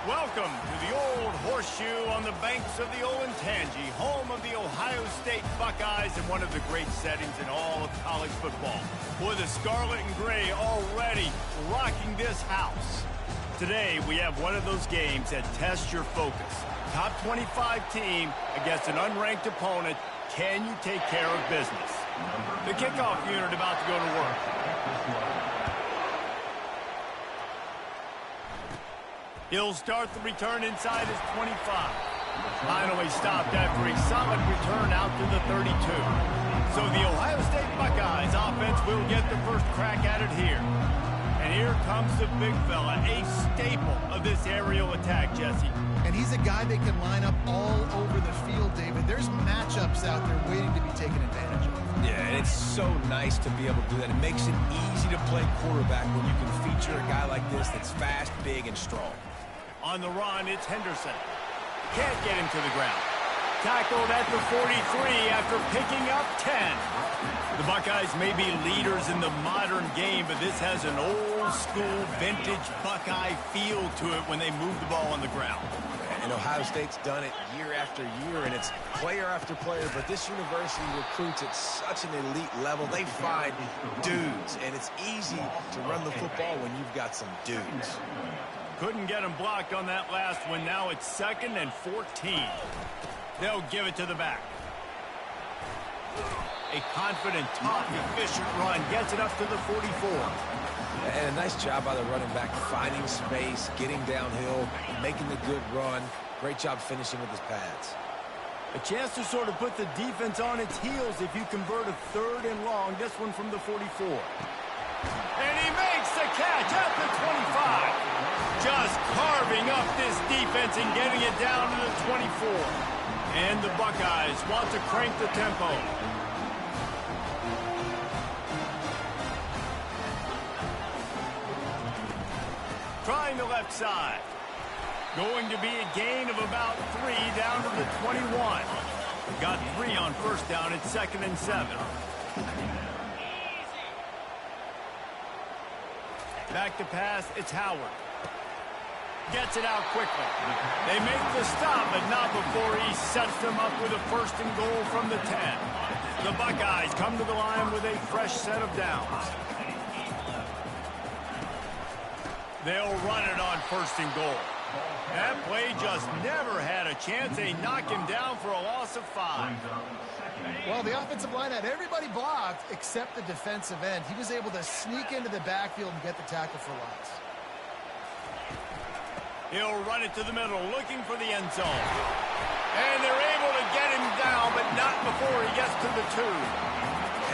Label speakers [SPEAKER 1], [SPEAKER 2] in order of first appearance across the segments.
[SPEAKER 1] Welcome to the Old Horseshoe on the banks of the Olentangy, home of the Ohio State Buckeyes and one of the great settings in all of college football. Boy, the scarlet and gray already rocking this house. Today, we have one of those games that tests your focus. Top 25 team against an unranked opponent. Can you take care of business? The kickoff unit about to go to work. He'll start the return inside his 25. Finally stopped after a solid return out to the 32. So the Ohio State Buckeyes offense will get the first crack at it here. And here comes the big fella, a staple of this aerial attack, Jesse.
[SPEAKER 2] And he's a guy that can line up all over the field, David. There's matchups out there waiting to be taken advantage of.
[SPEAKER 3] Yeah, and it's so nice to be able to do that. It makes it easy to play quarterback when you can feature a guy like this that's fast, big, and strong.
[SPEAKER 1] On the run, it's Henderson. Can't get him to the ground. Tackled at the 43 after picking up 10. The Buckeyes may be leaders in the modern game, but this has an old-school, vintage Buckeye feel to it when they move the ball on the ground.
[SPEAKER 3] And Ohio State's done it year after year, and it's player after player, but this university recruits at such an elite level. They find dudes, and it's easy to run the football when you've got some dudes.
[SPEAKER 1] Couldn't get him blocked on that last one. Now it's 2nd and 14. They'll give it to the back. A confident, tough, efficient run gets it up to the 44.
[SPEAKER 3] And a nice job by the running back, finding space, getting downhill, making the good run. Great job finishing with his pads.
[SPEAKER 1] A chance to sort of put the defense on its heels if you convert a 3rd and long. This one from the 44. And he makes the catch at the 25. Just carving up this defense and getting it down to the 24. And the Buckeyes want to crank the tempo. Trying the left side. Going to be a gain of about 3 down to the 21. Got 3 on first down. It's 2nd and 7. Back to pass. It's Howard. Gets it out quickly. They make the stop, but not before he sets them up with a 1st and goal from the 10. The Buckeyes come to the line with a fresh set of downs. They'll run it on 1st and goal. That play just never had a chance. They knock him down for a loss of 5.
[SPEAKER 2] Well, the offensive line had everybody blocked except the defensive end. He was able to sneak into the backfield and get the tackle for loss.
[SPEAKER 1] He'll run it to the middle, looking for the end zone. And they're able to get him down, but not before he gets to the 2.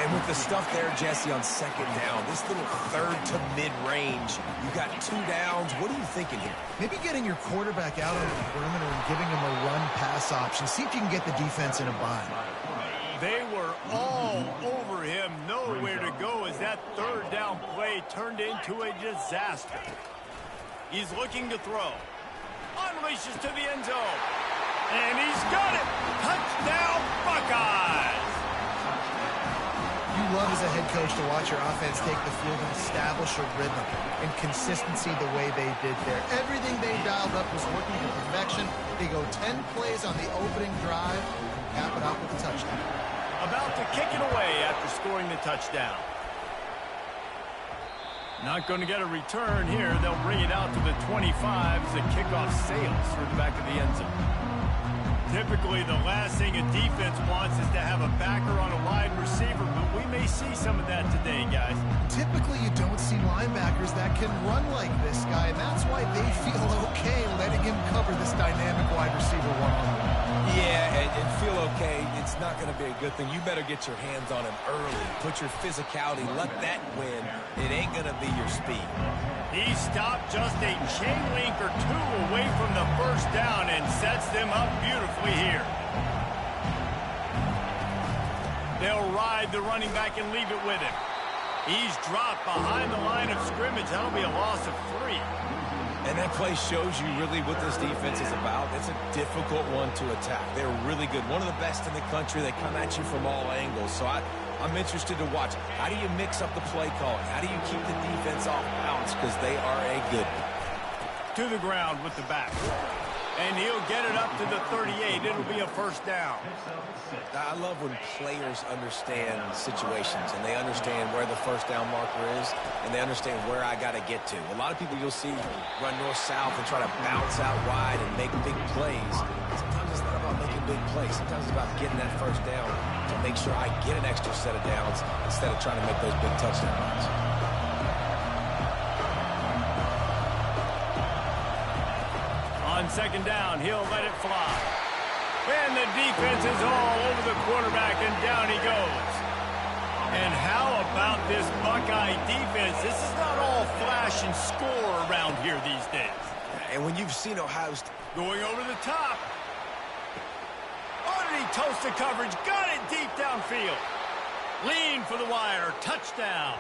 [SPEAKER 3] And with the stuff there, Jesse, on 2nd down, this little 3rd to mid-range, you got 2 downs. What are you thinking here?
[SPEAKER 2] Maybe getting your quarterback out on the perimeter and giving him a run-pass option. See if you can get the defense in a bind.
[SPEAKER 1] They were all over him, nowhere to go as that 3rd down play turned into a disaster. He's looking to throw. Unleashes to the end zone. And he's got it. Touchdown, Buckeyes.
[SPEAKER 2] You love as a head coach to watch your offense take the field and establish a rhythm and consistency the way they did there. Everything they dialed up was working to perfection. They go 10 plays on the opening drive and cap it out with a touchdown.
[SPEAKER 1] About to kick it away after scoring the touchdown. Not going to get a return here. They'll bring it out to the 25 as the kickoff sails through the back of the end zone. Typically, the last thing a defense wants is to have a backer on a wide receiver, but we may see some of that today, guys.
[SPEAKER 2] Typically, you don't see linebackers that can run like this guy, and that's why they feel okay letting him cover this dynamic wide receiver one-on-one.
[SPEAKER 3] Yeah, and feel okay. It's not going to be a good thing. You better get your hands on him early. Put your physicality. Let that win. It ain't going to be your speed.
[SPEAKER 1] He stopped just a chain link or 2 away from the 1st down and sets them up beautifully here. They'll ride the running back and leave it with him. He's dropped behind the line of scrimmage. That'll be a loss of 3.
[SPEAKER 3] And that play shows you really what this defense is about. It's a difficult one to attack. They're really good. One of the best in the country. They come at you from all angles. So I'm interested to watch. How do you mix up the play calling? How do you keep the defense off balance? Because they are a good one.
[SPEAKER 1] to the ground with the back. And he'll get it up to the 38. It'll be a first down.
[SPEAKER 3] I love when players understand situations and they understand where the first down marker is and they understand where I got to get to. A lot of people you'll see run north-south and try to bounce out wide and make big plays. Sometimes it's not about making big plays. Sometimes it's about getting that first down to make sure I get an extra set of downs instead of trying to make those big touchdown runs.
[SPEAKER 1] On second down, he'll let it fly. And the defense is all over the quarterback, and down he goes. And how about this Buckeye defense? This is not all flash and score around here these days.
[SPEAKER 3] And when you've seen Ohio State
[SPEAKER 1] going over the top. Underneath toasted coverage, got it deep downfield. Lean for the wire, touchdown.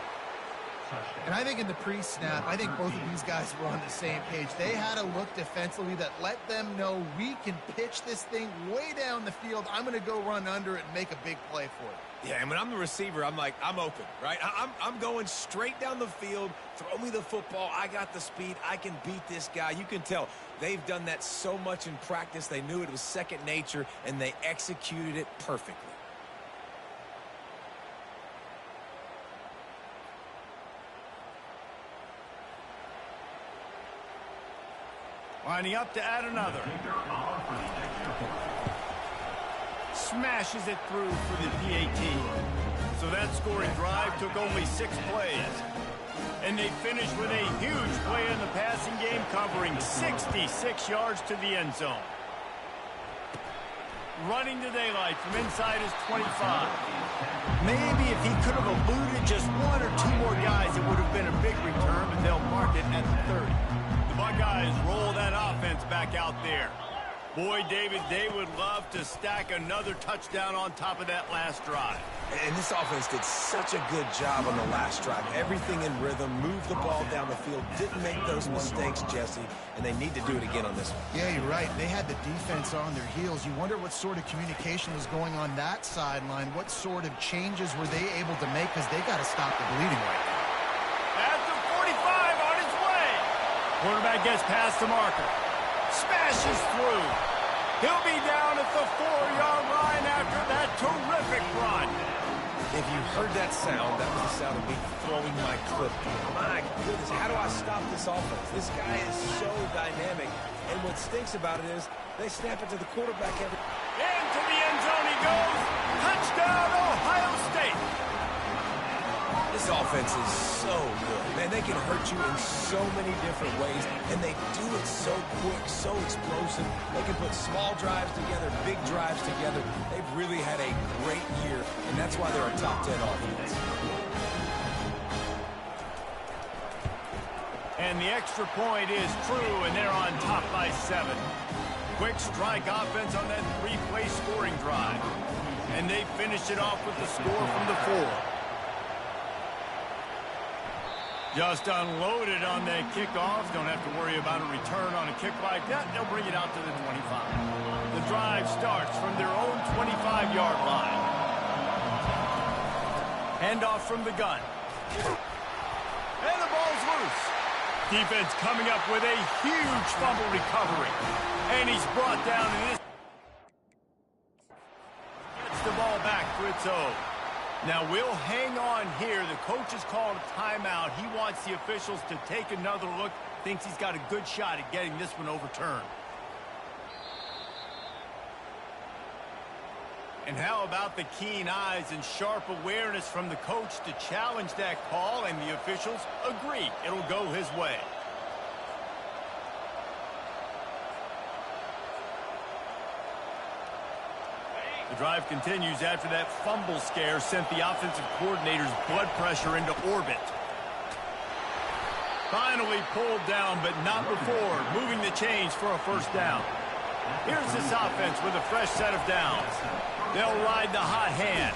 [SPEAKER 2] And I think in the pre-snap, I think both of these guys were on the same page. They had a look defensively that let them know we can pitch this thing way down the field. I'm going to go run under it and make a big play for it.
[SPEAKER 3] Yeah, and when I'm the receiver, I'm like, I'm open, right? I'm going straight down the field. Throw me the football. I got the speed. I can beat this guy. You can tell they've done that so much in practice. They knew it was second nature, and they executed it perfectly.
[SPEAKER 1] Lining up to add another. Smashes it through for the PAT. So that scoring drive took only 6 plays. And they finished with a huge play in the passing game, covering 66 yards to the end zone. Running to daylight from inside his 25. Maybe if he could have eluded just 1 or 2 more guys, it would have been a big return, but they'll mark it at the 30. The Buckeyes roll that offense back out there. Boy, David, they would love to stack another touchdown on top of that last drive.
[SPEAKER 3] And this offense did such a good job on the last drive. Everything in rhythm, moved the ball down the field, didn't make those mistakes, Jesse, and they need to do it again on this one.
[SPEAKER 2] Yeah, you're right. They had the defense on their heels. You wonder what sort of communication was going on that sideline. What sort of changes were they able to make, because they got to stop the bleeding right now.
[SPEAKER 1] At the 45 on his way. Quarterback gets past the marker. Smashes through. He'll be down at the 4-yard line after that terrific run.
[SPEAKER 3] If you heard that sound, that was the sound of me throwing my clip. My goodness, how do I stop this offense? This guy is so dynamic. And what stinks about it is they snap it to the quarterback every...
[SPEAKER 1] Into the end zone he goes. Touchdown, Ohio State.
[SPEAKER 3] This offense is so good. Man, they can hurt you in so many different ways, and they do it so quick, so explosive. They can put small drives together, big drives together. They've really had a great year, and that's why they're a top 10 offense.
[SPEAKER 1] And the extra point is true, and they're on top by 7. Quick strike offense on that 3-play scoring drive. And they finished it off with the score from the 4. Just unloaded on that kickoff. Don't have to worry about a return on a kick like that. They'll bring it out to the 25. The drive starts from their own 25-yard line. Handoff from the gun. And the ball's loose. Defense coming up with a huge fumble recovery. And he's brought down in this. Gets the ball back for its own. Now, we'll hang on here. The coach has called a timeout. He wants the officials to take another look. Thinks he's got a good shot at getting this one overturned. And how about the keen eyes and sharp awareness from the coach to challenge that call, and the officials agree it'll go his way. The drive continues after that fumble scare sent the offensive coordinator's blood pressure into orbit. Finally pulled down, but not before, moving the chains for a first down. Here's this offense with a fresh set of downs. They'll ride the hot hand.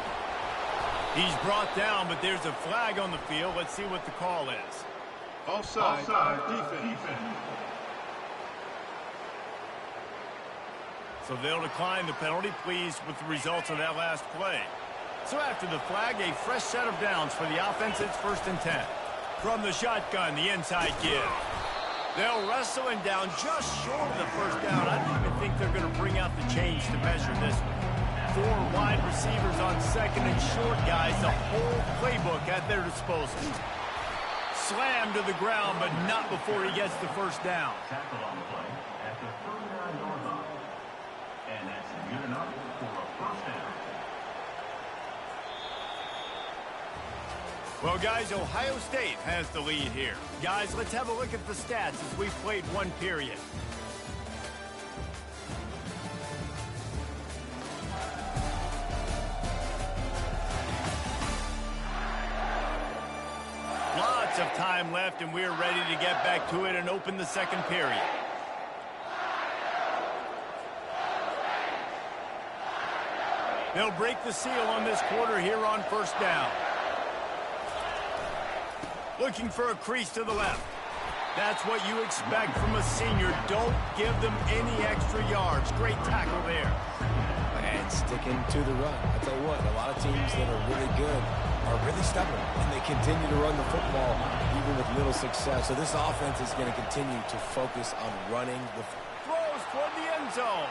[SPEAKER 1] He's brought down, but there's a flag on the field. Let's see what the call is.
[SPEAKER 4] Offside defense.
[SPEAKER 1] So they'll decline the penalty, pleased with the results of that last play. So after the flag, a fresh set of downs for the offense. It's 1st and 10. From the shotgun, the inside give. They'll wrestle him down just short of the first down. I don't even think they're going to bring out the chains to measure this one. 4 wide receivers on second and short, guys. The whole playbook at their disposal. Slammed to the ground, but not before he gets the first down.
[SPEAKER 5] Tackle on the play at the 39-yard line. And that's good enough for a first down.
[SPEAKER 1] Well, guys, Ohio State has the lead here. Guys, let's have a look at the stats as we've played one period. Lots of time left, and we're ready to get back to it and open the second period. They'll break the seal on this quarter here on first down. Looking for a crease to the left. That's what you expect from a senior. Don't give them any extra yards. Great tackle there.
[SPEAKER 3] And sticking to the run. I tell you what, a lot of teams that are really good are really stubborn, and they continue to run the football even with little success. So this offense is going to continue to focus on running the
[SPEAKER 1] throws toward the end zone.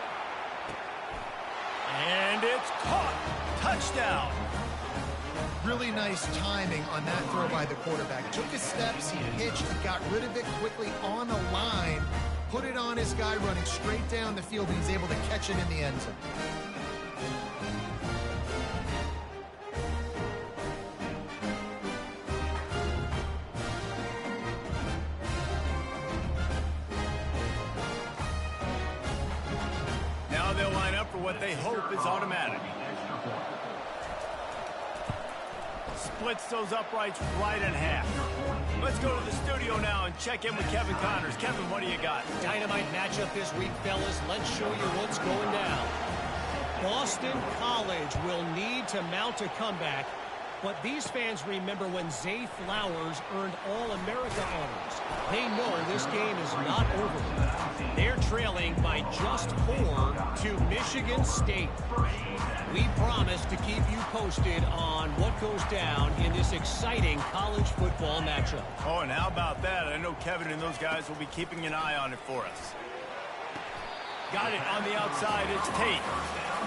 [SPEAKER 1] And it's caught. Touchdown.
[SPEAKER 2] Really nice timing on that throw by the quarterback. Took his steps, he pitched, he got rid of it quickly on the line, put it on his guy running straight down the field, and he's able to catch it in the end zone.
[SPEAKER 1] Now they'll line up for what they hope is automatic. Splits those uprights right in half. Let's go to the studio now and check in with Kevin Connors. Kevin, what do you got?
[SPEAKER 6] Dynamite matchup this week, fellas. Let's show you what's going down. Boston College will need to mount a comeback, but these fans remember when Zay Flowers earned All-America honors. They know this game is not over. They're trailing by just 4 to Michigan State. We promise to keep you posted on what goes down in this exciting college football matchup.
[SPEAKER 1] Oh, and how about that? I know Kevin and those guys will be keeping an eye on it for us. Got it on the outside. It's Tate.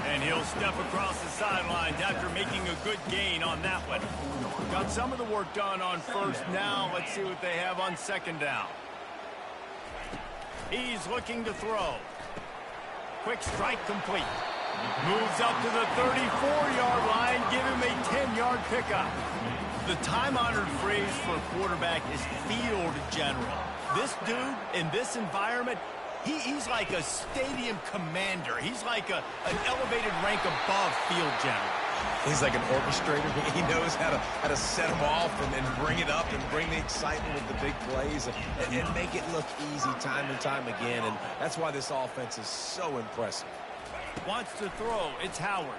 [SPEAKER 1] And he'll step across the sidelines after making a good gain on that one. Got some of the work done on first. Now let's see what they have on second down. He's looking to throw. Quick strike complete. Moves up to the 34-yard line. Give him a 10-yard pickup. The time-honored phrase for a quarterback is field general. This dude in this environment, he's like a stadium commander. He's like an elevated rank above field general.
[SPEAKER 3] He's like an orchestrator. He knows how to set them off and bring it up and bring the excitement with the big plays and make it look easy time and time again. And that's why this offense is so impressive.
[SPEAKER 1] Wants to throw. It's Howard.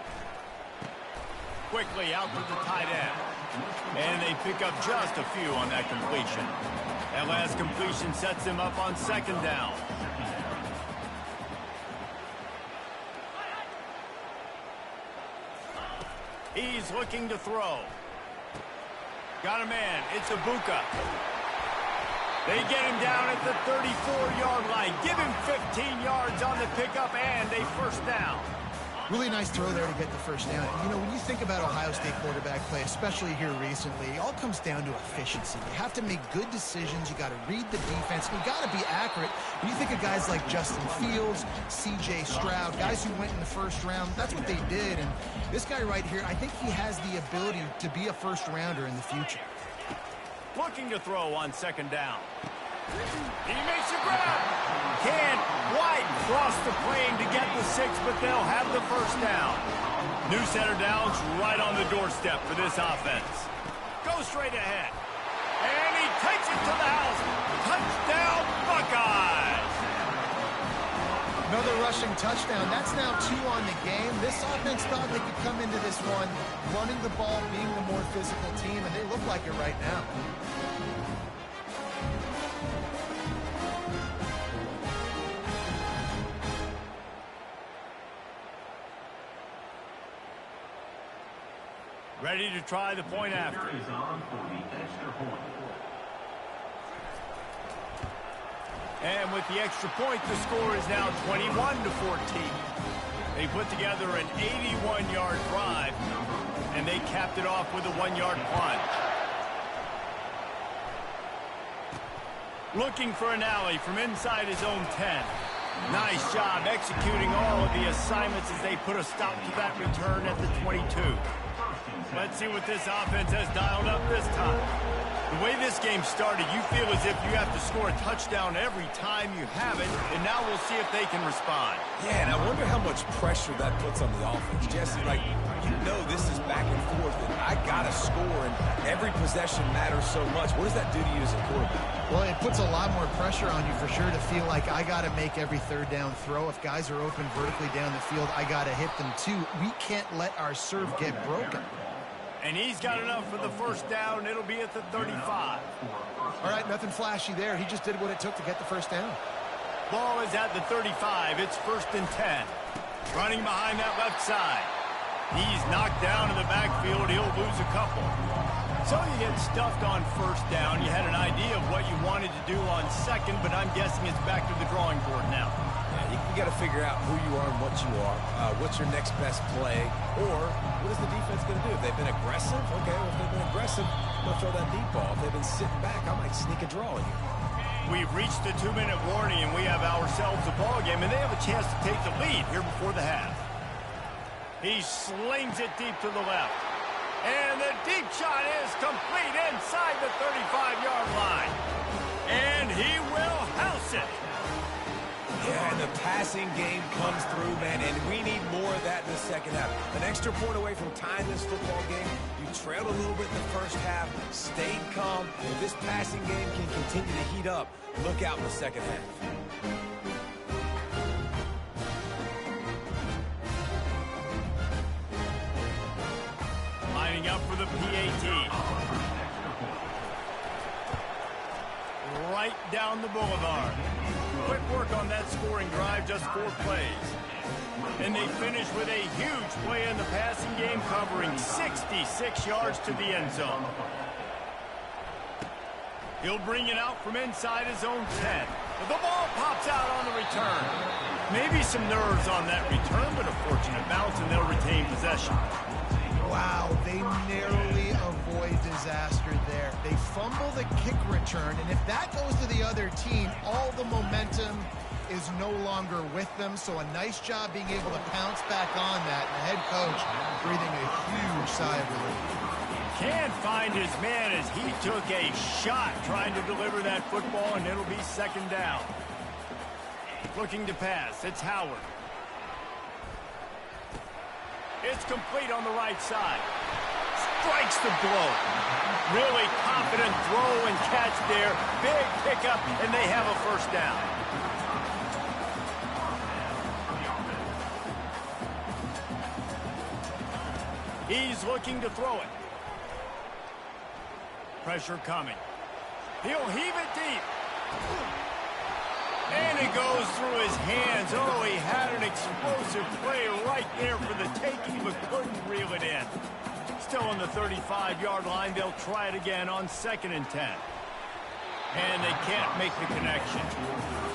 [SPEAKER 1] Quickly out to the tight end. And they pick up just a few on that completion. That last completion sets him up on second down. He's looking to throw. Got a man. It's Ibuka. They get him down at the 34-yard line. Give him 15 yards on the pickup and a first down.
[SPEAKER 2] Really nice throw there to get the first down. You know, when you think about Ohio State quarterback play, especially here recently, it all comes down to efficiency. You have to make good decisions. You got to read the defense. You got to be accurate. When you think of guys like Justin Fields, C.J. Stroud, guys who went in the first round, that's what they did. And this guy right here, I think he has the ability to be a first-rounder in the future.
[SPEAKER 1] Looking to throw on second down. He makes a grab. Can't quite cross the plane to get the 6, but they'll have the first down. New center down's right on the doorstep for this offense. Go straight ahead. And he takes it to the house. Touchdown, Buckeyes.
[SPEAKER 2] Another rushing touchdown. That's now 2 on the game. This offense thought they could come into this one running the ball, being the more physical team, and they look like it right now.
[SPEAKER 1] Ready to try the point after. And with the extra point, the score is now 21-14. They put together an 81-yard drive, and they capped it off with a 1-yard plunge. Looking for an alley from inside his own 10. Nice job executing all of the assignments as they put a stop to that return at the 22. Let's see what this offense has dialed up this time. The way this game started, you feel as if you have to score a touchdown every time you have it, and now we'll see if they can respond.
[SPEAKER 3] Yeah, and I wonder how much pressure that puts on the offense. Jesse, like, you know this is back and forth, and I got to score, and every possession matters so much. What does that do to you as a quarterback?
[SPEAKER 2] Well, it puts a lot more pressure on you for sure to feel like I got to make every third down throw. If guys are open vertically down the field, I got to hit them too. We can't let our serve get broken.
[SPEAKER 1] And he's got enough for the first down. It'll be at the 35.
[SPEAKER 2] All right, nothing flashy there. He just did what it took to get the first down.
[SPEAKER 1] Ball is at the 35. It's 1st and 10. Running behind that left side. He's knocked down in the backfield. He'll lose a couple. So you get stuffed on first down. You had an idea of what you wanted to do on second, but I'm guessing it's back to the drawing board now.
[SPEAKER 3] Yeah, you got to figure out who you are and what you are. What's your next best play? Or what is the defense going to do? If they've been aggressive, okay, well, if they've been aggressive, I'm going to throw that deep ball. If they've been sitting back, I might sneak a draw in here.
[SPEAKER 1] We've reached the 2-minute warning, and we have ourselves a ball game, and they have a chance to take the lead here before the half. He slings it deep to the left. And the deep shot is complete inside the 35-yard line. And he will house it.
[SPEAKER 3] Yeah, and the passing game comes through, man, and we need more of that in the second half. An extra point away from tying this football game. You trailed a little bit in the first half, stayed calm. If this passing game can continue to heat up, look out in the second half.
[SPEAKER 1] Lining up for the PAT. Right down the boulevard. Quick work on that scoring drive, just 4 plays. And they finish with a huge play in the passing game, covering 66 yards to the end zone. He'll bring it out from inside his own 10. The ball pops out on the return. Maybe some nerves on that return, but a fortunate bounce, and they'll retain possession.
[SPEAKER 2] Wow, they narrowly avoid disaster there. They fumble the kick return, and if that goes to the other team, all the momentum is no longer with them. So a nice job being able to pounce back on that. And the head coach breathing a huge sigh of relief.
[SPEAKER 1] Can't find his man as he took a shot trying to deliver that football, and it'll be 2nd down. Looking to pass, it's Howard. It's complete on the right side. Strikes the blow. Really confident throw and catch there. Big pickup, and they have a first down. He's looking to throw it. Pressure coming. He'll heave it deep. And it goes through his hands. Oh, he had an explosive play right there for the taking, but couldn't reel it in. Still on the 35-yard line. They'll try it again on 2nd and 10. And they can't make the connection.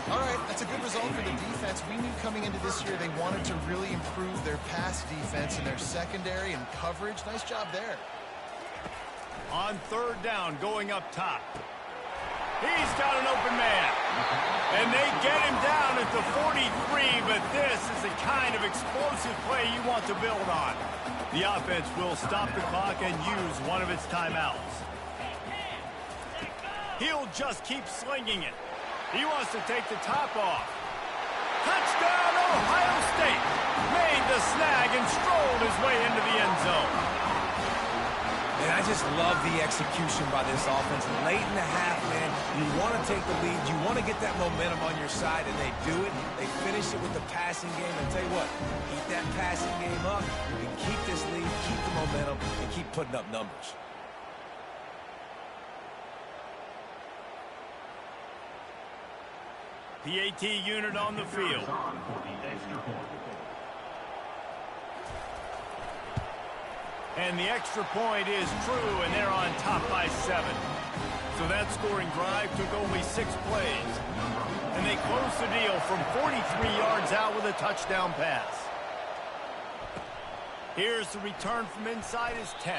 [SPEAKER 2] All right, that's a good result for the defense. We knew coming into this year they wanted to really improve their pass defense and their secondary and coverage. Nice job there.
[SPEAKER 1] On 3rd down, going up top. He's got an open man. And they get him down at the 43, but this is the kind of explosive play you want to build on. The offense will stop the clock and use one of its timeouts. He'll just keep slinging it. He wants to take the top off. Touchdown, Ohio State. Made the snag and strolled his way into the end zone.
[SPEAKER 3] And I just love the execution by this offense. Late in the half, man, you want to take the lead. You want to get that momentum on your side, and they do it. They finish it with the passing game. And tell you what, keep that passing game up. You can keep this lead, keep the momentum, and keep putting up numbers.
[SPEAKER 1] PAT unit on the field. And the extra point is true, and they're on top by 7. So that scoring drive took only 6 plays. And And they close the deal from 43 yards out with a touchdown pass. Here's the return from inside his 10.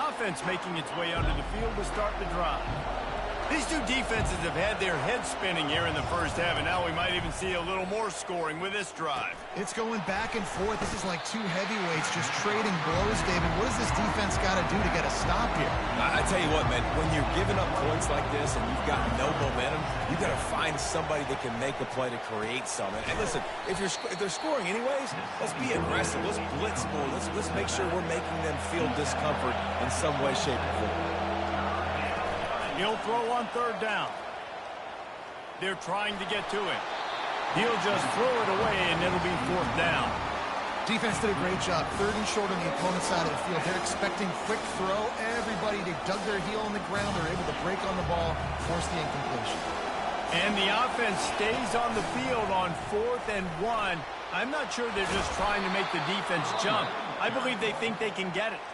[SPEAKER 1] Offense making its way onto the field to start the drive. These two defenses have had their heads spinning here in the first half, and now we might even see a little more scoring with this drive.
[SPEAKER 2] It's going back and forth. This is like two heavyweights just trading blows, David. What does this defense got to do to get a stop here?
[SPEAKER 3] I tell you what, man, when you're giving up points like this and you've got no momentum, you got to find somebody that can make a play to create something. And listen, if they're scoring anyways, let's be aggressive. Let's blitz more. Let's make sure we're making them feel discomfort in some way, shape, or form.
[SPEAKER 1] He'll throw on third down. They're trying to get to it. He'll just throw it away, and it'll be fourth down.
[SPEAKER 2] Defense did a great job. Third and short on the opponent's side of the field. They're expecting quick throw. Everybody, they dug their heel on the ground. They're able to break on the ball, force the incompletion.
[SPEAKER 1] And the offense stays on the field on 4th and 1. I'm not sure they're just trying to make the defense jump. I believe they think they can get it.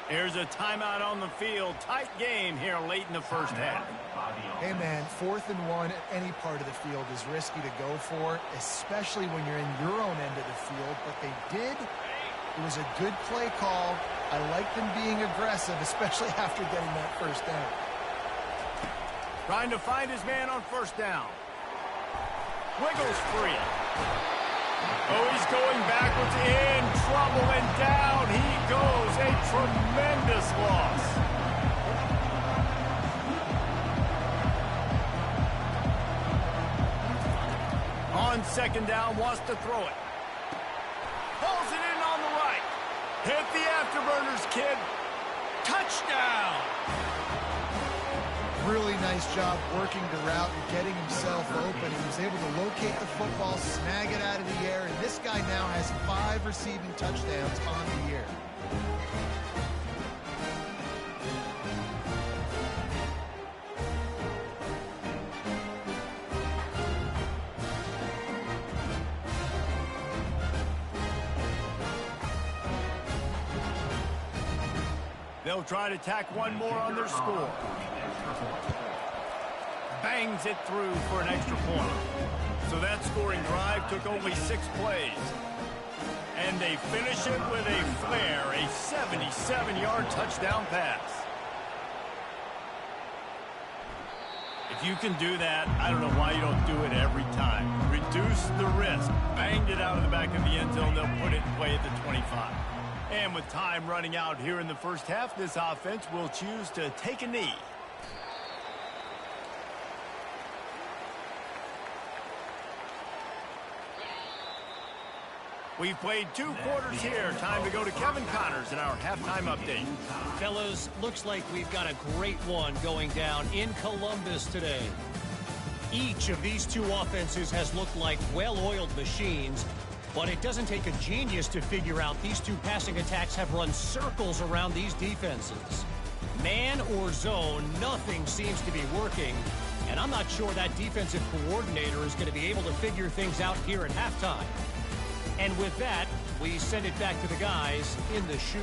[SPEAKER 1] Here's a timeout on the field. Tight game here late in the first half.
[SPEAKER 2] Hey, man, 4th and 1 at any part of the field is risky to go for, especially when you're in your own end of the field. But they did. It was a good play call. I like them being aggressive, especially after getting that first down.
[SPEAKER 1] Trying to find his man on first down. Wiggles free. Oh, he's going backwards, in trouble, and down he goes. A tremendous loss. On second down, wants to throw it. Pulls it in on the right. Hit the afterburners, kid. Touchdown.
[SPEAKER 2] Really nice job working the route and getting himself open. He was able to locate the football, snag it out of the air, and this guy now has 5 receiving touchdowns on the year.
[SPEAKER 1] They'll try to tack one more on their score. Bangs it through for an extra point. So that scoring drive took only 6 plays. And they finish it with a flair, a 77-yard touchdown pass. If you can do that, I don't know why you don't do it every time. Reduce the risk. Banged it out of the back of the end zone. They'll put it in play at the 25. And with time running out here in the first half, this offense will choose to take a knee. We've played 2 quarters here. Time to go to Kevin Connors in our halftime update.
[SPEAKER 6] Fellas, looks like we've got a great one going down in Columbus today. Each of these two offenses has looked like well-oiled machines, but it doesn't take a genius to figure out these two passing attacks have run circles around these defenses. Man or zone, nothing seems to be working, and I'm not sure that defensive coordinator is going to be able to figure things out here at halftime. And with that, we send it back to the guys in the shoe.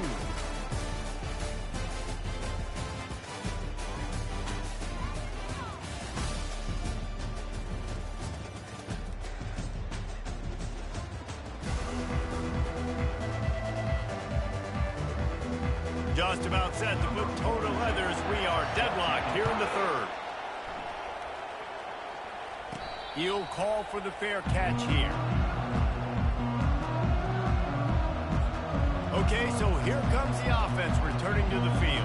[SPEAKER 1] Just about set to put toe to leathers. We are deadlocked here in the third. He'll call for the fair catch here. Okay, so here comes the offense returning to the field.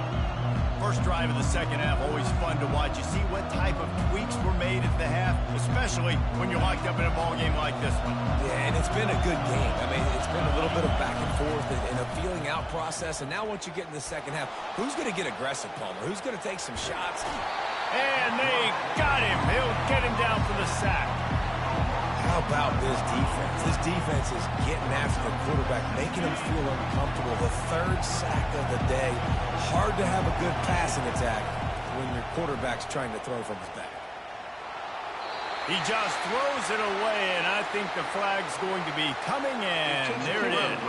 [SPEAKER 1] First drive of the second half, always fun to watch. You see what type of tweaks were made at the half, especially when you're locked up in a ball game like this one.
[SPEAKER 3] Yeah, and it's been a good game. I mean, it's been a little bit of back and forth and a feeling out process. And now once you get in the second half, who's going to get aggressive, Palmer? Who's going to take some shots?
[SPEAKER 1] And they got him. He'll get him down for the sack.
[SPEAKER 3] How about this defense? This defense is getting after the quarterback, making him feel uncomfortable. The 3rd sack of the day. Hard to have a good passing attack when your quarterback's trying to throw from his back.
[SPEAKER 1] He just throws it away, and I think the flag's going to be coming in. There it is.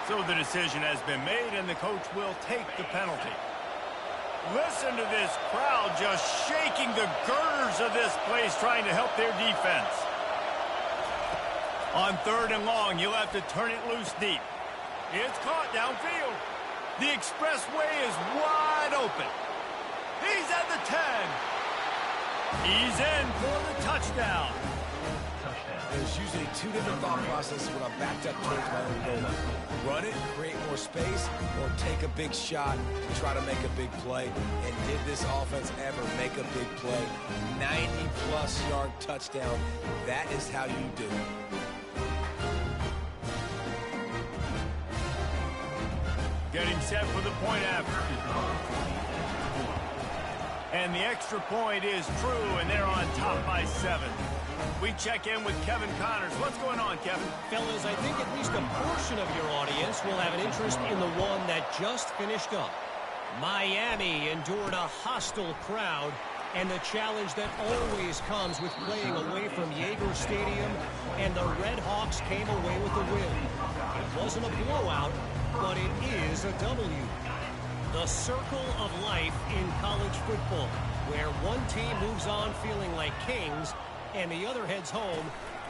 [SPEAKER 1] So the decision has been made, and the coach will take the penalty. Listen to this crowd just shaking the girders of this place, trying to help their defense. On 3rd and long, you'll have to turn it loose deep. It's caught downfield. The expressway is wide open. He's at the 10. He's in for the touchdown.
[SPEAKER 3] There's usually two different thought processes when I'm backed up towards my own goal line. Run it, create more space, or take a big shot and try to make a big play. And did this offense ever make a big play? 90-plus yard touchdown. That is how you do it.
[SPEAKER 1] Getting set for the point after. And the extra point is true, and they're on top by 7. We check in with Kevin Connors. What's going on, Kevin?
[SPEAKER 6] Fellas, I think at least a portion of your audience will have an interest in the one that just finished up. Miami endured a hostile crowd, and the challenge that always comes with playing away from Yager Stadium, and the Red Hawks came away with the win. It wasn't a blowout, but it is a W. The circle of life in college football, where one team moves on feeling like kings, and the other heads home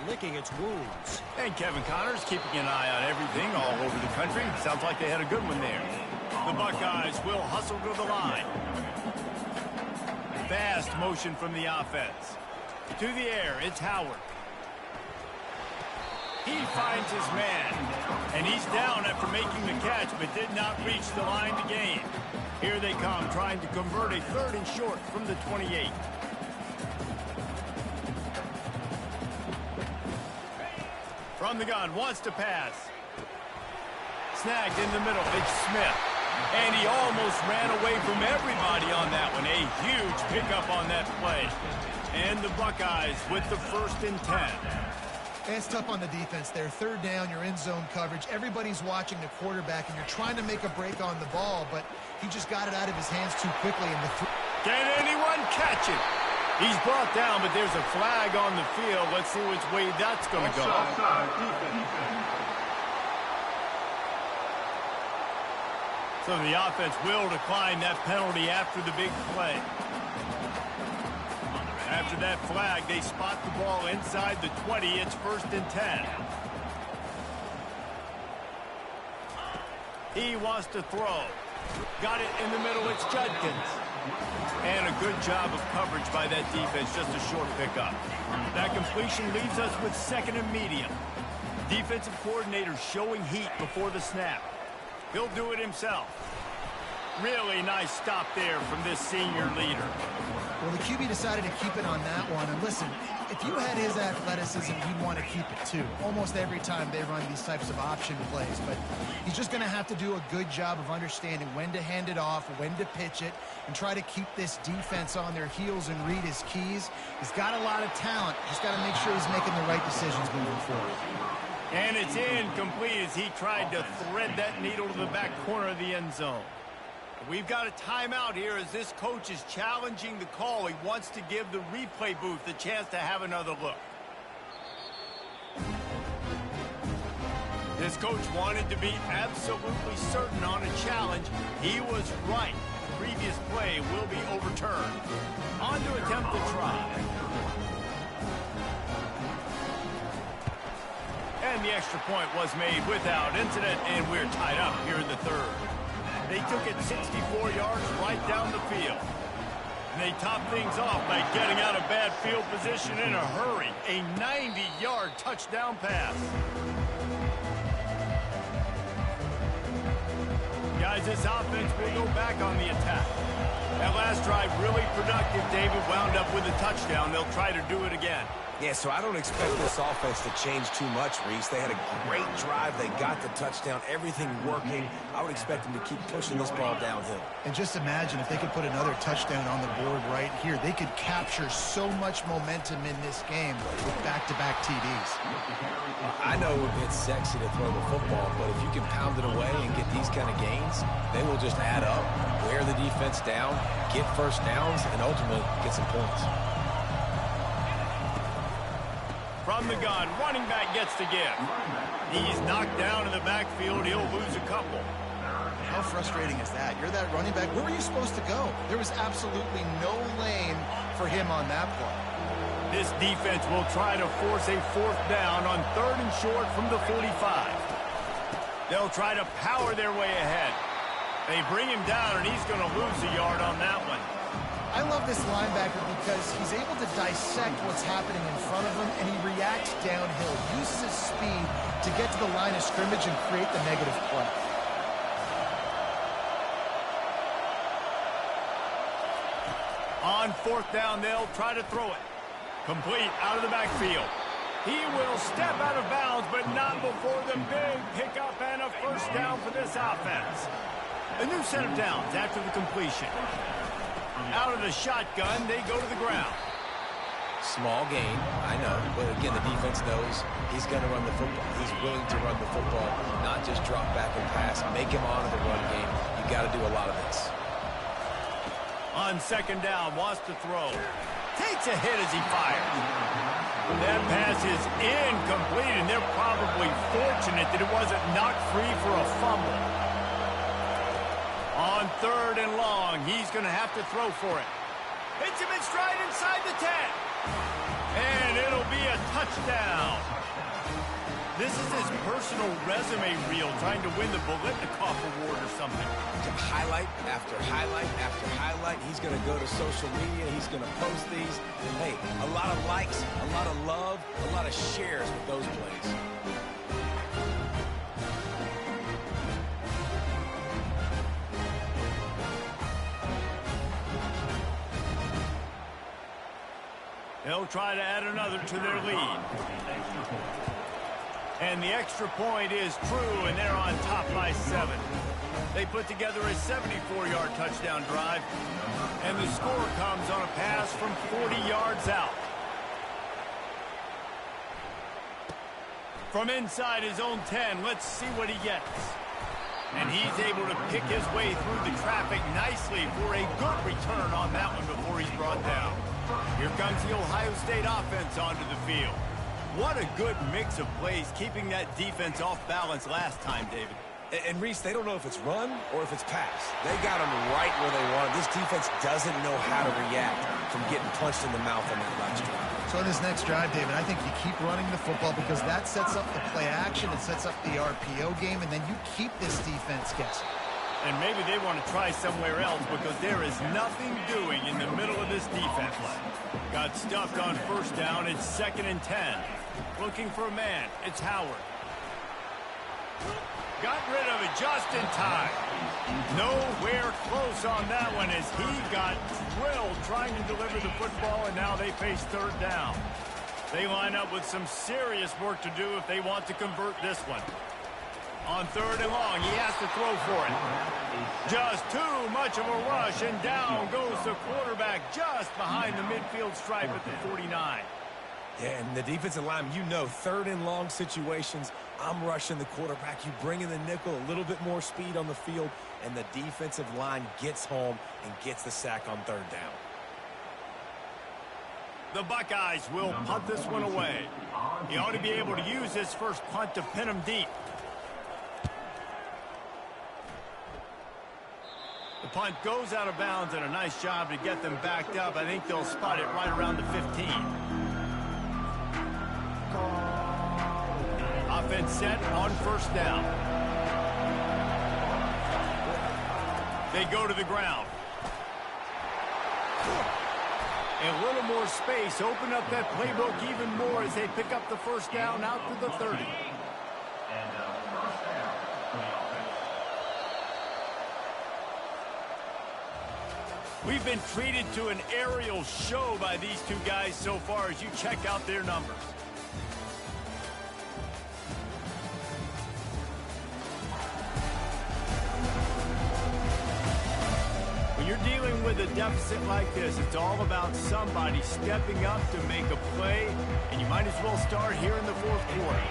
[SPEAKER 6] licking its wounds.
[SPEAKER 1] And Kevin Connors keeping an eye on everything all over the country. Sounds like they had a good one there. The Buckeyes will hustle to the line. Fast motion from the offense. To the air, it's Howard. He finds his man. And he's down after making the catch, but did not reach the line to gain. Here they come, trying to convert a 3rd and short from the 28. From the gun, wants to pass. Snagged in the middle, it's Smith. And he almost ran away from everybody on that one. A huge pickup on that play. And the Buckeyes with the 1st and 10.
[SPEAKER 2] It's tough on the defense there. 3rd down, you're in zone coverage. Everybody's watching the quarterback, and you're trying to make a break on the ball, but he just got it out of his hands too quickly.
[SPEAKER 1] Can anyone catch it? He's brought down, but there's a flag on the field. Let's see which way that's going to go. So the offense will decline that penalty after the big play. After that flag, they spot the ball inside the 20. It's 1st and 10. He wants to throw. Got it in the middle. It's Judkins. And a good job of coverage by that defense. Just a short pickup. That completion leaves us with 2nd and medium. Defensive coordinator showing heat before the snap. He'll do it himself. Really nice stop there from this senior leader.
[SPEAKER 2] Well, the QB decided to keep it on that one. And listen, if you had his athleticism, you'd want to keep it too. Almost every time they run these types of option plays. But he's just going to have to do a good job of understanding when to hand it off, when to pitch it, and try to keep this defense on their heels and read his keys. He's got a lot of talent. Just got to make sure he's making the right decisions moving forward.
[SPEAKER 1] And it's incomplete as he tried to thread that needle to the back corner of the end zone. We've got a timeout here as this coach is challenging the call. He wants to give the replay booth the chance to have another look. This coach wanted to be absolutely certain on a challenge. He was right. The previous play will be overturned. On to attempt the try. And the extra point was made without incident, and we're tied up here in the 3rd. They took it 64 yards right down the field. And they topped things off by getting out of bad field position in a hurry. A 90-yard touchdown pass. Guys, this offense will go back on the attack. That last drive really productive. David wound up with a touchdown. They'll try to do it again.
[SPEAKER 3] Yeah, so I don't expect this offense to change too much, Reese. They had a great drive. They got the touchdown. Everything working. I would expect them to keep pushing this ball downhill.
[SPEAKER 2] And just imagine if they could put another touchdown on the board right here. They could capture so much momentum in this game with back-to-back TDs.
[SPEAKER 3] I know it's sexy to throw the football, but if you can pound it away and get these kind of gains, they will just add up, wear the defense down, get first downs, and ultimately get some points.
[SPEAKER 1] From From the gun, running back gets the give. He's knocked down in the backfield. He'll lose a couple.
[SPEAKER 2] How frustrating is that? You're that running back. Where were you supposed to go? There was absolutely no lane for him on that play.
[SPEAKER 1] This defense will try to force a 4th down on 3rd and short from the 45. They'll try to power their way ahead. They bring him down, and he's going to lose a yard on that one.
[SPEAKER 2] I love this linebacker because he's able to dissect what's happening in front of him, and he reacts downhill, uses his speed to get to the line of scrimmage and create the negative play.
[SPEAKER 1] On 4th down, they'll try to throw it. Complete out of the backfield. He will step out of bounds, but not before the big pickup and a 1st down for this offense. A new set of downs after the completion. Out of the shotgun, they go to the ground.
[SPEAKER 3] Small gain, I know, but again, the defense knows he's going to run the football. He's willing to run the football, not just drop back and pass. Make him honor the run game. You got to do a lot of this.
[SPEAKER 1] On 2nd down, wants to throw. Takes a hit as he fires. That pass is incomplete, and they're probably fortunate that it wasn't knocked free for a fumble. On 3rd and long, he's going to have to throw for it. Hits him in stride inside the 10. And it'll be a touchdown. This is his personal resume reel, trying to win the Bolitnikoff Award or something.
[SPEAKER 3] Highlight after highlight after highlight. He's going to go to social media. He's going to post these. And, hey, a lot of likes, a lot of love, a lot of shares with those plays.
[SPEAKER 1] They'll try to add another to their lead. And the extra point is true, and they're on top by 7. They put together a 74-yard touchdown drive, and the score comes on a pass from 40 yards out. From inside his own 10, let's see what he gets. And he's able to pick his way through the traffic nicely for a good return on that one before he's brought down. Here comes the Ohio State offense onto the field. What a good mix of plays, keeping that defense off balance last time, David.
[SPEAKER 3] And Reese, they don't know if it's run or if it's pass. They got them right where they want it. This defense doesn't know how to react from getting punched in the mouth on that last drive.
[SPEAKER 2] So in this next drive, David, I think you keep running the football because that sets up the play action, it sets up the RPO game, and then you keep this defense guessing.
[SPEAKER 1] And maybe they want to try somewhere else because there is nothing doing in the middle of this defense. Got stuffed on 1st down. It's 2nd and 10. Looking for a man. It's Howard. Got rid of it just in time. Nowhere close on that one as he got drilled trying to deliver the football, and now they face 3rd down. They line up with some serious work to do if they want to convert this one. On 3rd and long, he has to throw for it. Just too much of a rush, and down goes the quarterback just behind the midfield stripe at the 49.
[SPEAKER 3] Yeah, and the defensive line, you know, 3rd and long situations, I'm rushing the quarterback. You bring in the nickel, a little bit more speed on the field, and the defensive line gets home and gets the sack on 3rd down.
[SPEAKER 1] The Buckeyes will punt this one away. He ought to be able to use his first punt to pin him deep. The punt goes out of bounds, and a nice job to get them backed up. I think they'll spot it right around the 15. Offense set on 1st down. They go to the ground. A little more space. Open up that playbook even more as they pick up the 1st down out to the 30. We've been treated to an aerial show by these two guys so far as you check out their numbers. When you're dealing with a deficit like this, it's all about somebody stepping up to make a play, and you might as well start here in the 4th quarter.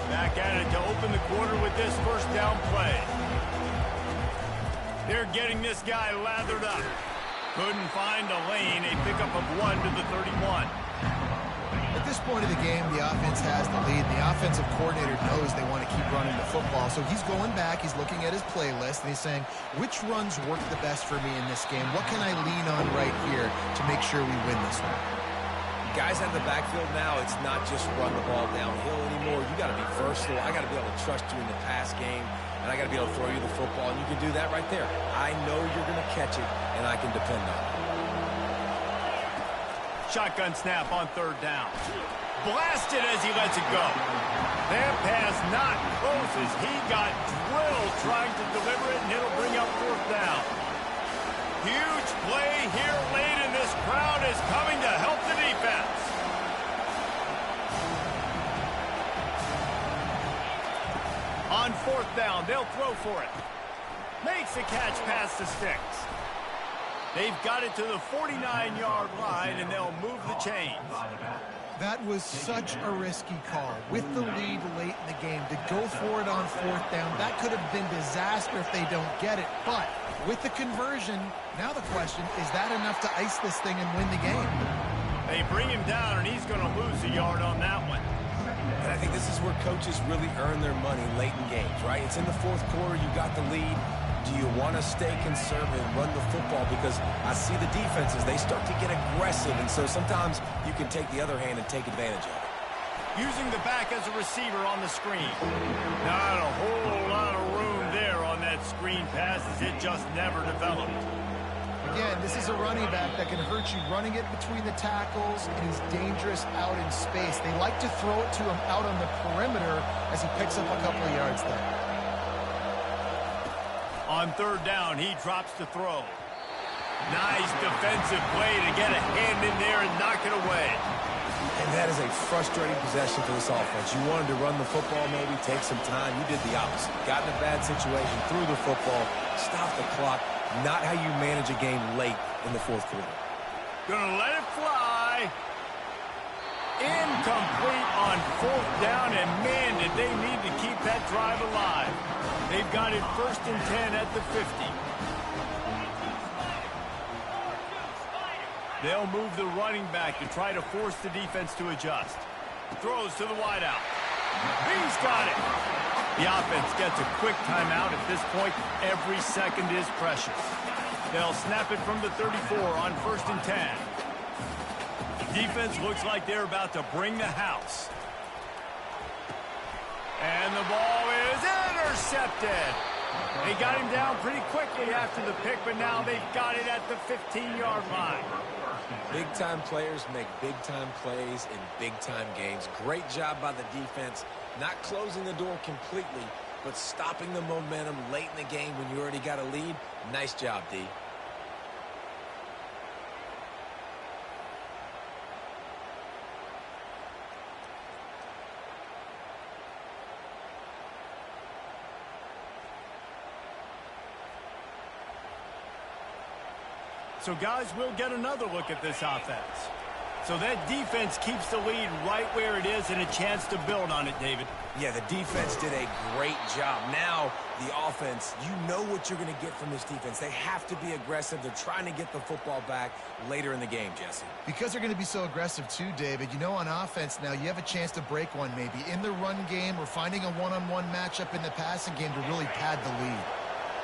[SPEAKER 1] Back at it to open the quarter with this 1st down play. They're getting this guy lathered up. Couldn't find a lane. A pickup of 1 to the 31.
[SPEAKER 2] At this point of the game, the offense has the lead. The offensive coordinator knows they want to keep running the football. So he's going back, he's looking at his playlist, and he's saying, which runs work the best for me in this game? What can I lean on right here to make sure we win this one?
[SPEAKER 3] Guys out of the backfield now, it's not just run the ball downhill anymore. You got to be versatile. I got to be able to trust you in the pass game, and I got to be able to throw you the football, and you can do that right there. I know you're going to catch it, and I can depend on it.
[SPEAKER 1] Shotgun snap on third down. Blasted as he lets it go. That pass not closes. He got drilled trying to deliver it, and it'll bring up fourth down. Huge play here late, and this crowd is coming to help the defense. On fourth down, they'll throw for it. Makes the catch past the sticks. They've got it to the 49-yard line, and they'll move the chains.
[SPEAKER 2] That was such a risky call. With the lead late in the game, to go for it on fourth down, that could have been disaster if they don't get it. But with the conversion, now the question, is that enough to ice this thing and win the game?
[SPEAKER 1] They bring him down, and he's going to lose a yard on that one.
[SPEAKER 3] And I think this is where coaches really earn their money late in games, right? It's in the fourth quarter. You got the lead. Do you want to stay conservative and run the football? Because I see the defenses, they start to get aggressive, and so sometimes you can take the other hand and take advantage of it.
[SPEAKER 1] Using the back as a receiver on the screen. Not a whole lot of room there on that screen pass, as it just never developed.
[SPEAKER 2] Again, this is a running back that can hurt you running it between the tackles, and he's dangerous out in space. They like to throw it to him out on the perimeter as he picks up a couple of yards there.
[SPEAKER 1] On third down, he drops to throw. Nice defensive play to get a hand in there and knock it away.
[SPEAKER 3] And that is a frustrating possession for this offense. You wanted to run the football, maybe take some time. You did the opposite. Got in a bad situation, threw the football, stopped the clock. Not how you manage a game late in the fourth quarter.
[SPEAKER 1] Gonna let it fly. Incomplete on fourth down, and man, did they need to keep that drive alive. They've got it 1st and 10 at the 50. They'll move the running back to try to force the defense to adjust. Throws to the wideout. He's got it. The offense gets a quick timeout. At this point, every second is precious. They'll snap it from the 34 on 1st and 10. Defense looks like they're about to bring the house. And the ball is intercepted. They got him down pretty quickly after the pick, but now they've got it at the 15-yard line.
[SPEAKER 3] Big-time players make big-time plays in big-time games. Great job by the defense, not closing the door completely, but stopping the momentum late in the game when you already got a lead. Nice job, D.
[SPEAKER 1] So, guys, we'll get another look at this offense. So that defense keeps the lead right where it is and a chance to build on it, David.
[SPEAKER 3] Yeah, the defense did a great job. Now, the offense, you know what you're going to get from this defense. They have to be aggressive. They're trying to get the football back later in the game, Jesse.
[SPEAKER 2] Because they're going to be so aggressive too, David, you know on offense now you have a chance to break one maybe in the run game or finding a one-on-one matchup in the passing game to really pad the lead.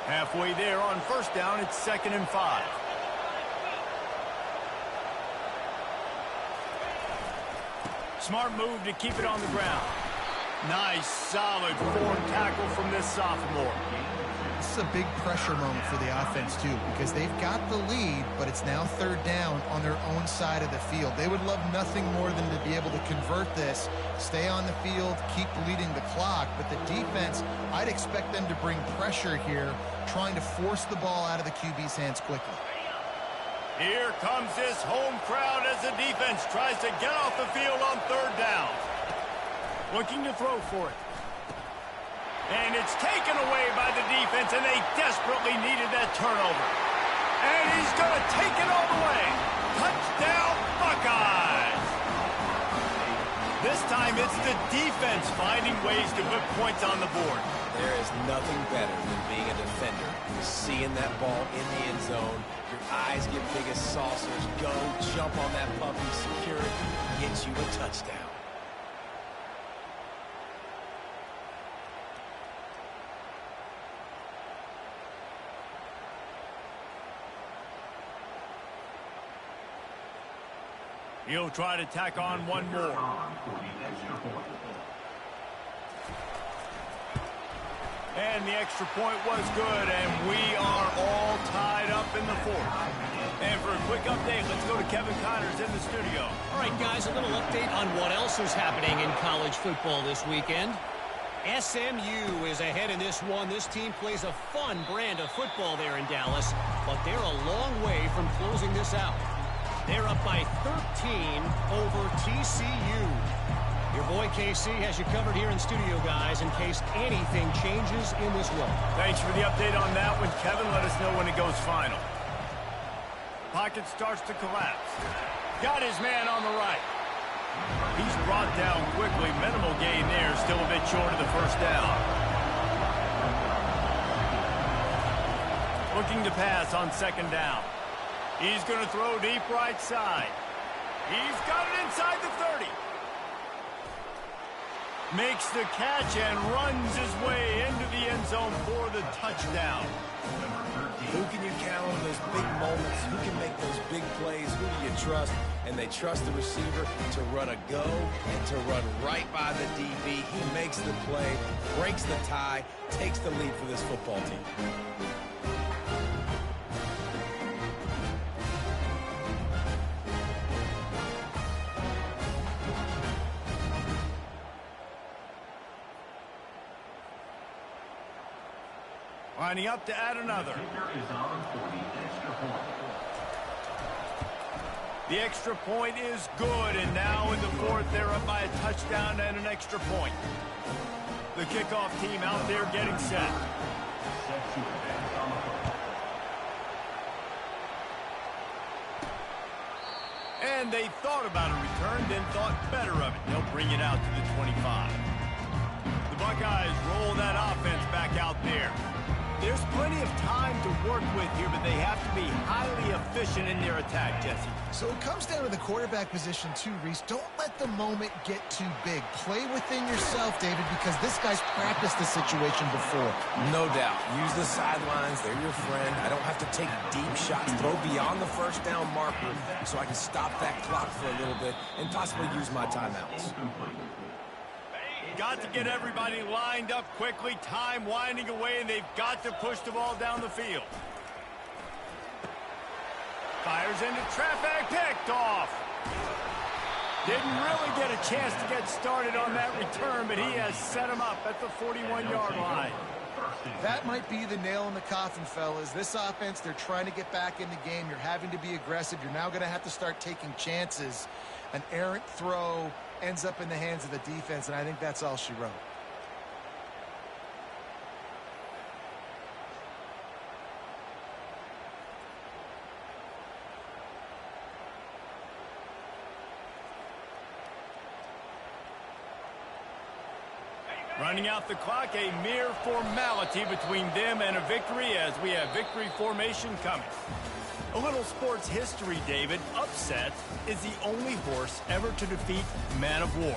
[SPEAKER 1] Halfway there on 1st down, it's 2nd and 5. Smart move to keep it on the ground. Nice, solid forward tackle from this sophomore.
[SPEAKER 2] This is a big pressure moment for the offense, too, because they've got the lead, but it's now 3rd down on their own side of the field. They would love nothing more than to be able to convert this, stay on the field, keep leading the clock. But the defense, I'd expect them to bring pressure here, trying to force the ball out of the QB's hands quickly.
[SPEAKER 1] Here comes this home crowd as the defense tries to get off the field on 3rd down. Looking to throw for it. And it's taken away by the defense, and they desperately needed that turnover. And he's going to take it all the way. Touchdown, Buckeyes! This time it's the defense finding ways to put points on the board.
[SPEAKER 3] There is nothing better than being a defender, seeing that ball in the end zone, Your eyes get big as saucers. Go, jump on that puppy, secure it, get you a touchdown.
[SPEAKER 1] He'll try to tack on one more. And the extra point was good, and we are all tied up in the fourth. And for a quick update, let's go to Kevin Connors in the studio.
[SPEAKER 6] All right, guys, a little update on what else is happening in college football this weekend. SMU is ahead in this one. This team plays a fun brand of football there in Dallas, but they're a long way from closing this out. They're up by 13 over TCU. Your boy KC has you covered here in studio, guys, in case anything changes in this one.
[SPEAKER 1] Thanks for the update on that one, Kevin. Let us know when it goes final. Pocket starts to collapse. Got his man on the right. He's brought down quickly. Minimal gain there. Still a bit short of the first down. Looking to pass on second down. He's going to throw deep right side. He's got it inside the 30. Makes the catch and runs his way into the end zone for the touchdown.
[SPEAKER 3] Who can you count on those big moments? Who can make those big plays? Who do you trust? And they trust the receiver to run a go and to run right by the DB. He makes the play, breaks the tie, takes the lead for this football team.
[SPEAKER 1] Lining up to add another. The extra point is good, and now in the fourth, they're up by a touchdown and an extra point. The kickoff team out there getting set. And they thought about a return, then thought better of it. They'll bring it out to the 25. The Buckeyes roll that offense back out there. There's plenty of time to work with here, but they have to be highly efficient in their attack, Jesse.
[SPEAKER 2] So it comes down to the quarterback position too, Reese. Don't let the moment get too big. Play within yourself, David, because this guy's practiced this situation before.
[SPEAKER 3] No doubt. Use the sidelines. They're your friend. I don't have to take deep shots. Throw beyond the first down marker so I can stop that clock for a little bit and possibly use my timeouts.
[SPEAKER 1] Got to get everybody lined up quickly. Time winding away, and they've got to push the ball down the field. Fires into traffic, picked off. Didn't really get a chance to get started on that return, but he has set him up at the 41-yard line.
[SPEAKER 2] That might be the nail in the coffin, fellas. This offense, they're trying to get back in the game. You're having to be aggressive. You're now going to have to start taking chances. An errant throw ends up in the hands of the defense, and I think that's all she wrote.
[SPEAKER 1] Running out the clock, a mere formality between them and a victory as we have victory formation coming. A little sports history, David. Upset is the only horse ever to defeat Man of War.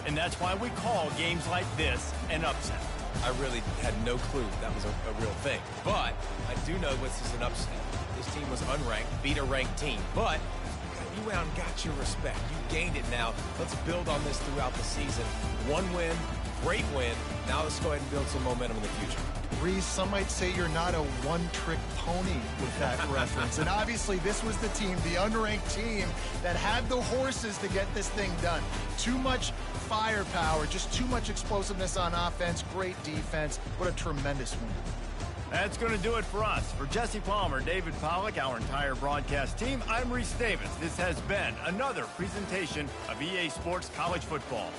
[SPEAKER 1] And that's why we call games like this an upset.
[SPEAKER 3] I really had no clue that was a real thing. But I do know this is an upset. This team was unranked, beat a ranked team. But you went out and got your respect. You gained it now. Let's build on this throughout the season. One win, great win. Now let's go ahead and build some momentum in the future.
[SPEAKER 2] Reese, some might say you're not a one-trick pony with that reference. And obviously this was the team, the unranked team, that had the horses to get this thing done. Too much firepower, just too much explosiveness on offense, great defense. What a tremendous win.
[SPEAKER 1] That's going to do it for us. For Jesse Palmer, David Pollack, our entire broadcast team, I'm Reese Davis. This has been another presentation of EA Sports College Football.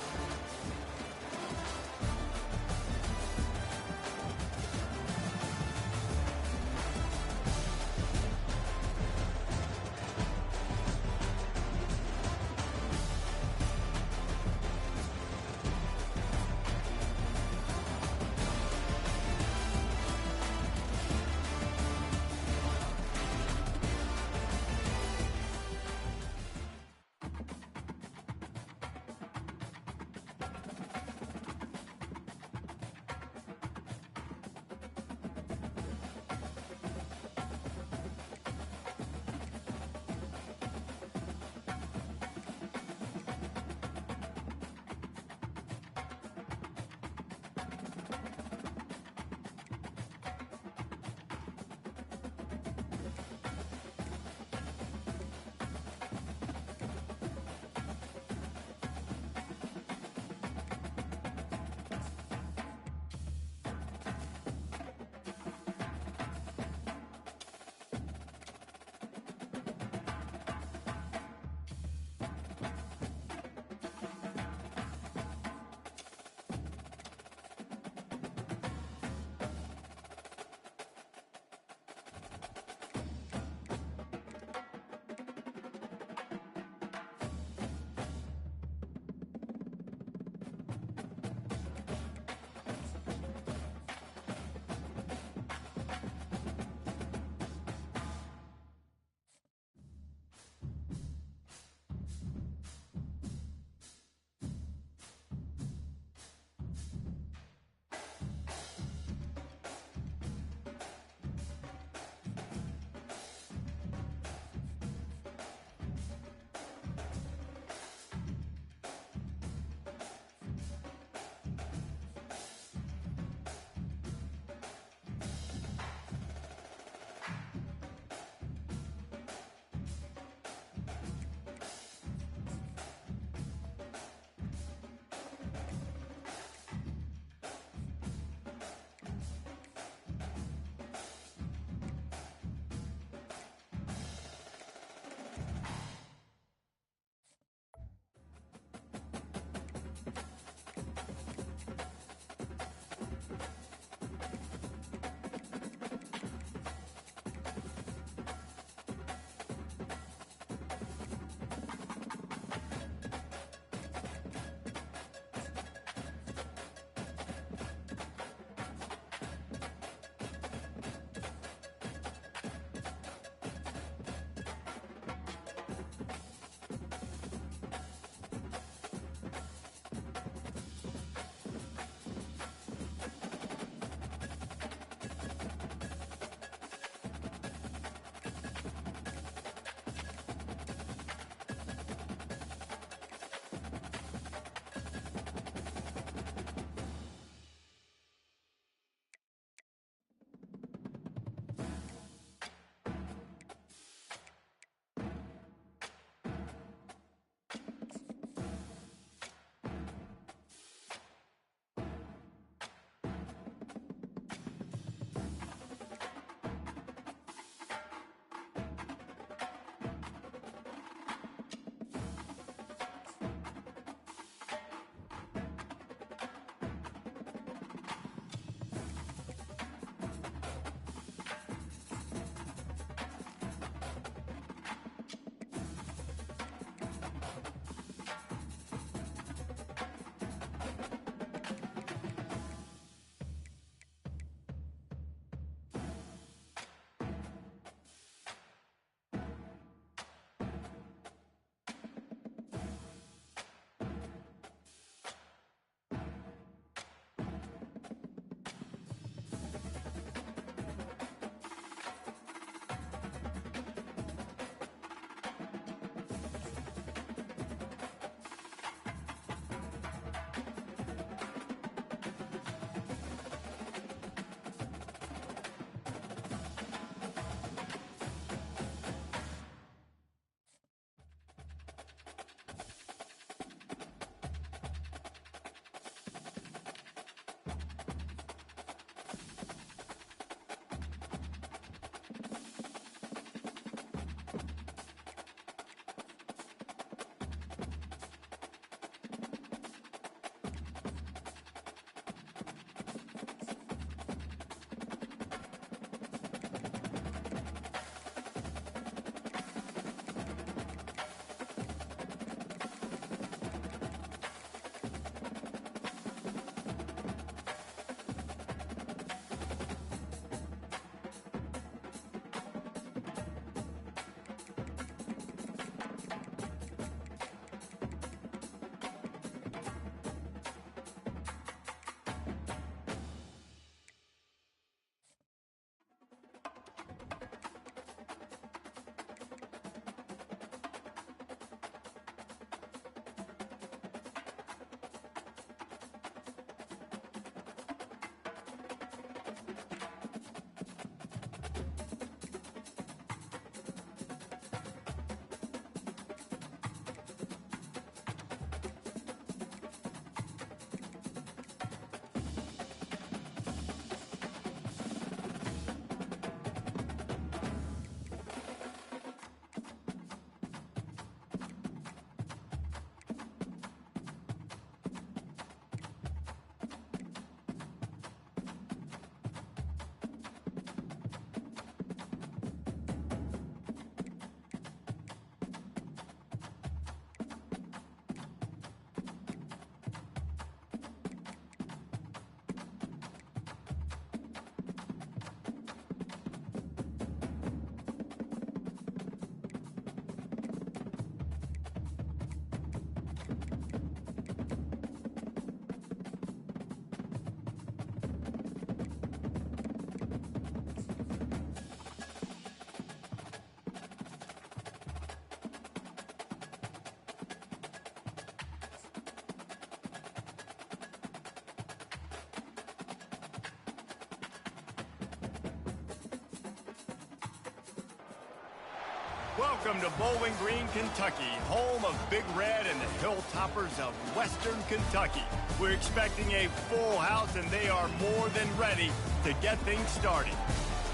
[SPEAKER 1] Welcome to Bowling Green, Kentucky, home of Big Red and the Hilltoppers of Western Kentucky. We're expecting a full house, and they are more than ready to get things started.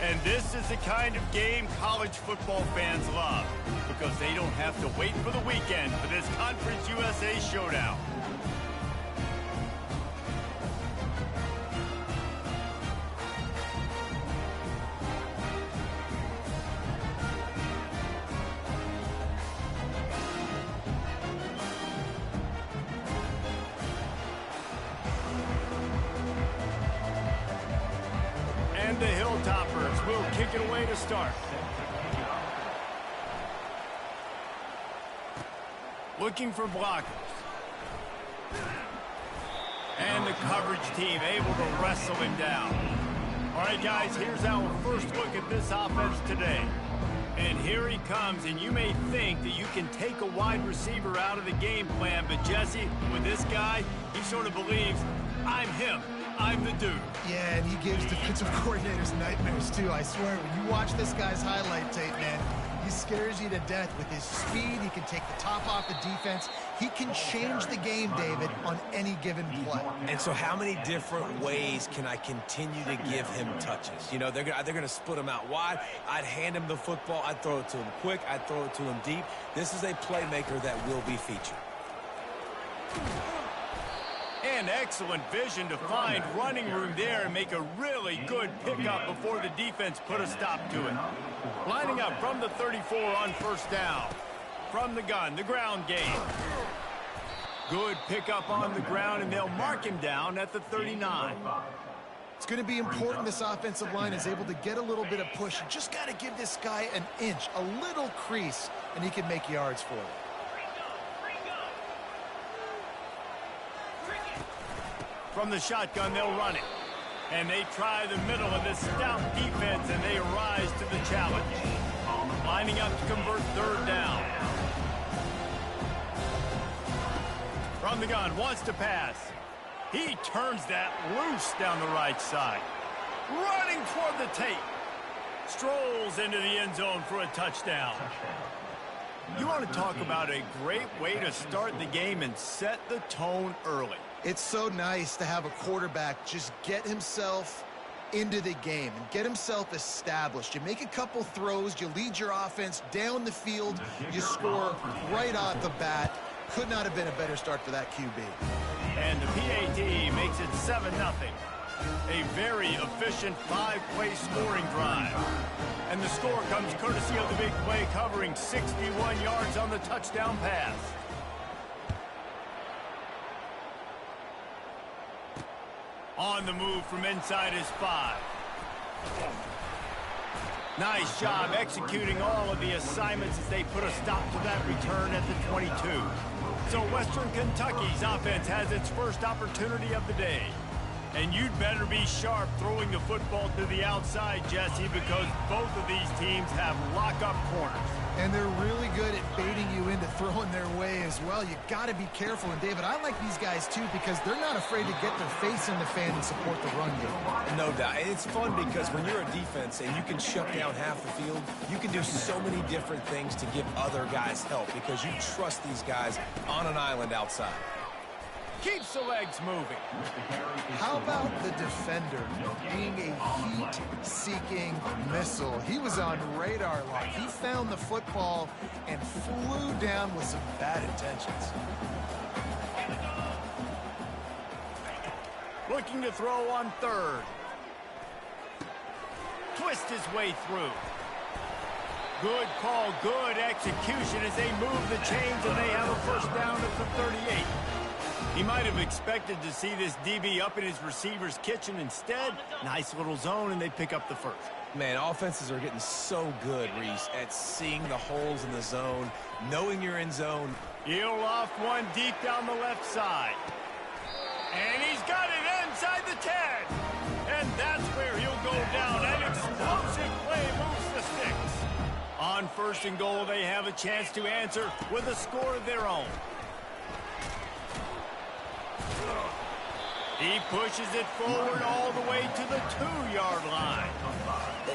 [SPEAKER 1] And this is the kind of game college football fans love, because they don't have to wait for the weekend for this Conference USA showdown. And the Hilltoppers will kick it away to start. Looking for blockers. And the coverage team able to wrestle him down. All right, guys, here's our first look at this offense today. And here he comes, and you may think that you can take a wide receiver out of the game plan, but Jesse, with this guy, he sort of believes, I'm him. I'm the dude.
[SPEAKER 2] Yeah, and he gives defensive coordinators nightmares, too. I swear, when you watch this guy's highlight tape, man, he scares you to death with his speed. He can take the top off the defense. He can change the game, David, on any given play.
[SPEAKER 3] And so how many different ways can I continue to give him touches? You know, they're going to split him out wide. I'd hand him the football. I'd throw it to him quick. I'd throw it to him deep. This is a playmaker that will be featured.
[SPEAKER 1] And excellent vision to find running room there and make a really good pickup before the defense put a stop to it. Lining up from the 34 on first down. From the gun, the ground game. Good pickup on the ground, and they'll mark him down at the 39.
[SPEAKER 2] It's going to be important this offensive line is able to get a little bit of push. You just got to give this guy an inch, a little crease, and he can make yards for you.
[SPEAKER 1] From the shotgun, they'll run it. And they try the middle of this stout defense, and they rise to the challenge. Lining up to convert third down. From the gun, wants to pass. He turns that loose down the right side. Running toward the tape. Strolls into the end zone for a touchdown. You want to talk about a great way to start the game and set the tone early.
[SPEAKER 2] It's so nice to have a quarterback just get himself into the game and get himself established. You make a couple throws, you lead your offense down the field, you score right off the bat. Could not have been a better start for that QB.
[SPEAKER 1] And the PAT makes it 7-0. A very efficient 5-play scoring drive. And the score comes courtesy of the big play, covering 61 yards on the touchdown pass. On the move from inside his 5. Nice job executing all of the assignments as they put a stop to that return at the 22. So Western Kentucky's offense has its first opportunity of the day. And you'd better be sharp throwing the football to the outside, Jesse, because both of these teams have lock-up corners.
[SPEAKER 2] And they're really good at baiting you into throwing their way as well. You got to be careful. And, David, I like these guys, too, because they're not afraid to get their face in the fan and support the run game.
[SPEAKER 3] No doubt. And it's fun because when you're a defense and you can shut down half the field, you can do so many different things to give other guys help because you trust these guys on an island outside.
[SPEAKER 1] Keeps the legs moving.
[SPEAKER 2] How about the defender being a heat-seeking missile? He was on radar lock. He found the football and flew down with some bad intentions.
[SPEAKER 1] Looking to throw on third. Twist his way through. Good call, good execution as they move the chains, and they have a first down at the 38. He might have expected to see this DB up in his receiver's kitchen. Instead, nice little zone, and they pick up the first.
[SPEAKER 3] Man, offenses are getting so good, Reese, at seeing the holes in the zone, knowing you're in zone.
[SPEAKER 1] He'll loft one deep down the left side. And he's got it inside the 10. And that's where he'll go down. An explosive play moves the sticks. On first and goal, they have a chance to answer with a score of their own. He pushes it forward all the way to the 2-yard line.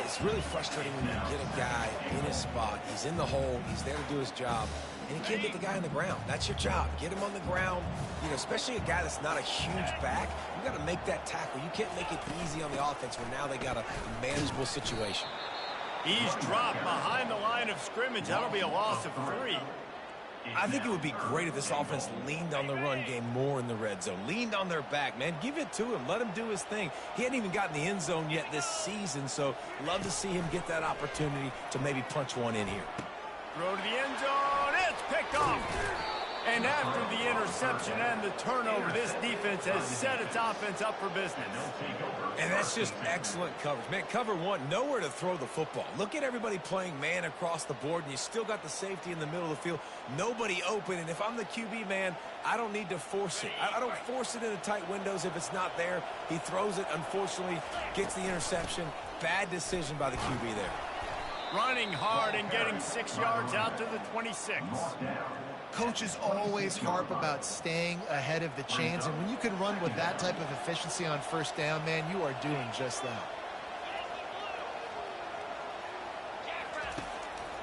[SPEAKER 3] it's really frustrating when you get a guy in his spot. He's in the hole. He's there to do his job. And he can't get the guy on the ground. That's your job. Get him on the ground. You know, especially a guy that's not a huge back. You got to make that tackle. You can't make it easy on the offense when now they got a manageable situation.
[SPEAKER 1] He's dropped behind the line of scrimmage. That'll be a loss of 3.
[SPEAKER 3] I think it would be great if this offense leaned on the run game more in the red zone. Leaned on their back, man. Give it to him. Let him do his thing. He hadn't even gotten the end zone yet this season, so love to see him get that opportunity to maybe punch one in here.
[SPEAKER 1] Throw to the end zone. It's picked off. And after the interception and the turnover, this defense has set its offense up for business.
[SPEAKER 3] And that's just excellent coverage. Man, cover one, nowhere to throw the football. Look at everybody playing man across the board, and you still got the safety in the middle of the field. Nobody open, and if I'm the QB, man, I don't need to force it. I don't force it into tight windows if it's not there. He throws it, unfortunately, gets the interception. Bad decision by the QB there.
[SPEAKER 1] Running hard and getting 6 yards out to the 26.
[SPEAKER 2] Coaches always harp about staying ahead of the chains, and when you can run with that type of efficiency on first down, man, you are doing just that.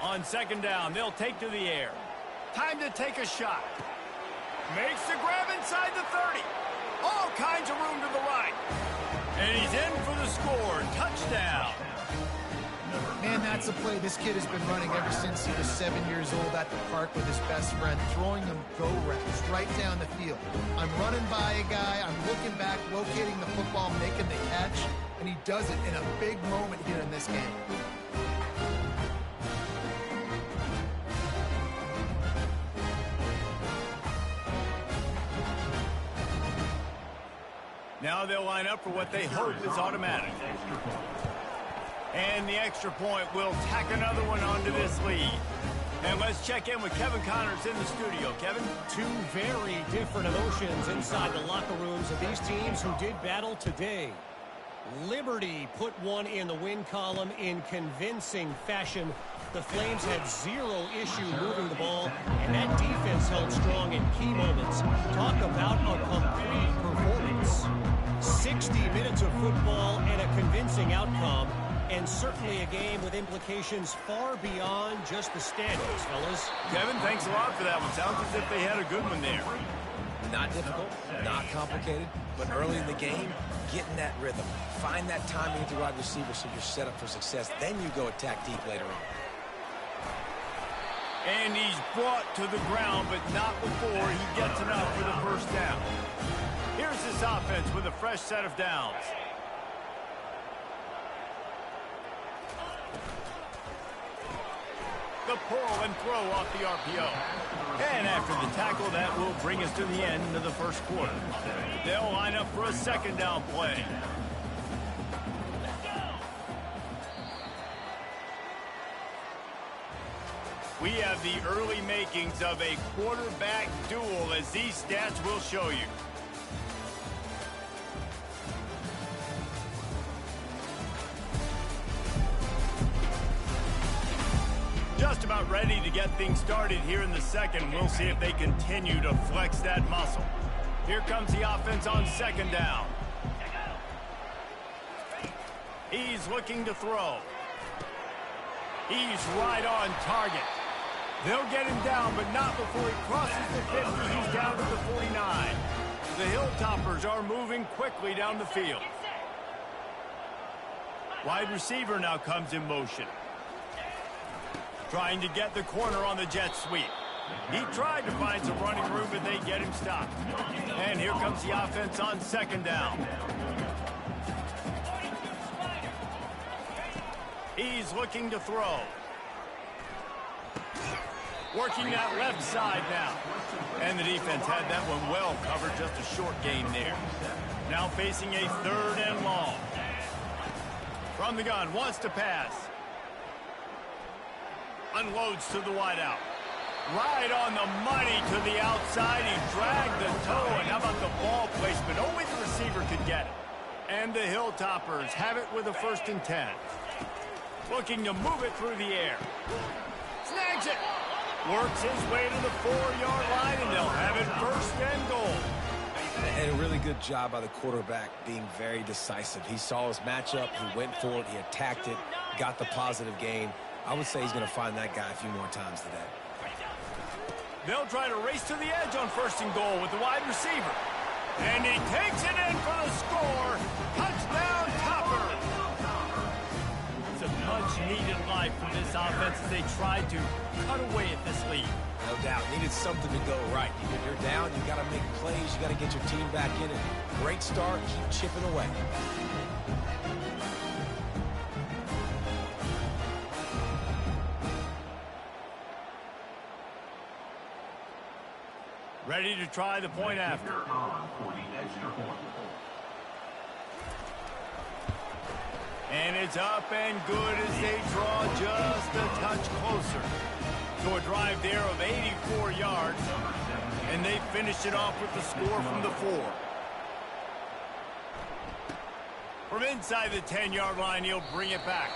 [SPEAKER 1] On second down, they'll take to the air. Time to take a shot. Makes the grab inside the 30. All kinds of room to the right. And he's in for the score. Touchdown.
[SPEAKER 2] Man, that's a play this kid has been running ever since he was 7 years old at the park with his best friend, throwing them go routes right down the field. I'm running by a guy, I'm looking back, locating the football, making the catch, and he does it in a big moment here in this game.
[SPEAKER 1] Now they'll line up for what they hope is automatic. And the extra point will tack another one onto this lead. And let's check in with Kevin Connors in the studio. Kevin?
[SPEAKER 6] Two very different emotions inside the locker rooms of these teams who did battle today. Liberty put one in the win column in convincing fashion. The Flames had zero issue moving the ball, and that defense held strong in key moments. Talk about a complete performance. 60 minutes of football and a convincing outcome. And certainly a game with implications far beyond just the standings, fellas.
[SPEAKER 1] Kevin, thanks a lot for that one. Sounds as if they had a good one there.
[SPEAKER 3] Not difficult, not complicated, but early in the game, getting that rhythm. Find that timing at the wide receiver so you're set up for success. Then you go attack deep later on.
[SPEAKER 1] And he's brought to the ground, but not before he gets enough for the first down. Here's this offense with a fresh set of downs. The pull and throw off the RPO. And after the tackle, that will bring us to the end of the first quarter. They'll line up for a second down play. We have the early makings of a quarterback duel, as these stats will show you. Just about ready to get things started here in the second. We'll see if they continue to flex that muscle. Here comes the offense on second down. He's looking to throw. He's right on target. They'll get him down, but not before he crosses the 50. He's down to the 49. The Hilltoppers are moving quickly down the field. Wide receiver now comes in motion. Trying to get the corner on the jet sweep. He tried to find some running room, but they get him stopped. And here comes the offense on second down. He's looking to throw. Working that left side now. And the defense had that one well covered, just a short gain there. Now facing a third and long. From the gun, wants to pass. Unloads to the wideout. Right on the money to the outside. He dragged the toe. And how about the ball placement? Only the receiver could get it. And the Hilltoppers have it with a 1st and 10. Looking to move it through the air. Snags it. Works his way to the 4-yard line, and they'll have it 1st and goal.
[SPEAKER 3] And a really good job by the quarterback being very decisive. He saw his matchup, he went for it, he attacked it, got the positive gain. I would say he's going to find that guy a few more times today.
[SPEAKER 1] They'll try to race to the edge on 1st and goal with the wide receiver. And he takes it in for the score. Touchdown, Topper. It's a much-needed life for this offense as they tried to cut away at this lead.
[SPEAKER 3] No doubt. Needed something to go right. When you're down, you got to make plays. You got to get your team back in it. Great start. Keep chipping away.
[SPEAKER 1] Ready to try the point after. And it's up and good as they draw just a touch closer. So a drive there of 84 yards. And they finish it off with the score from the 4. From inside the 10-yard line, he'll bring it back.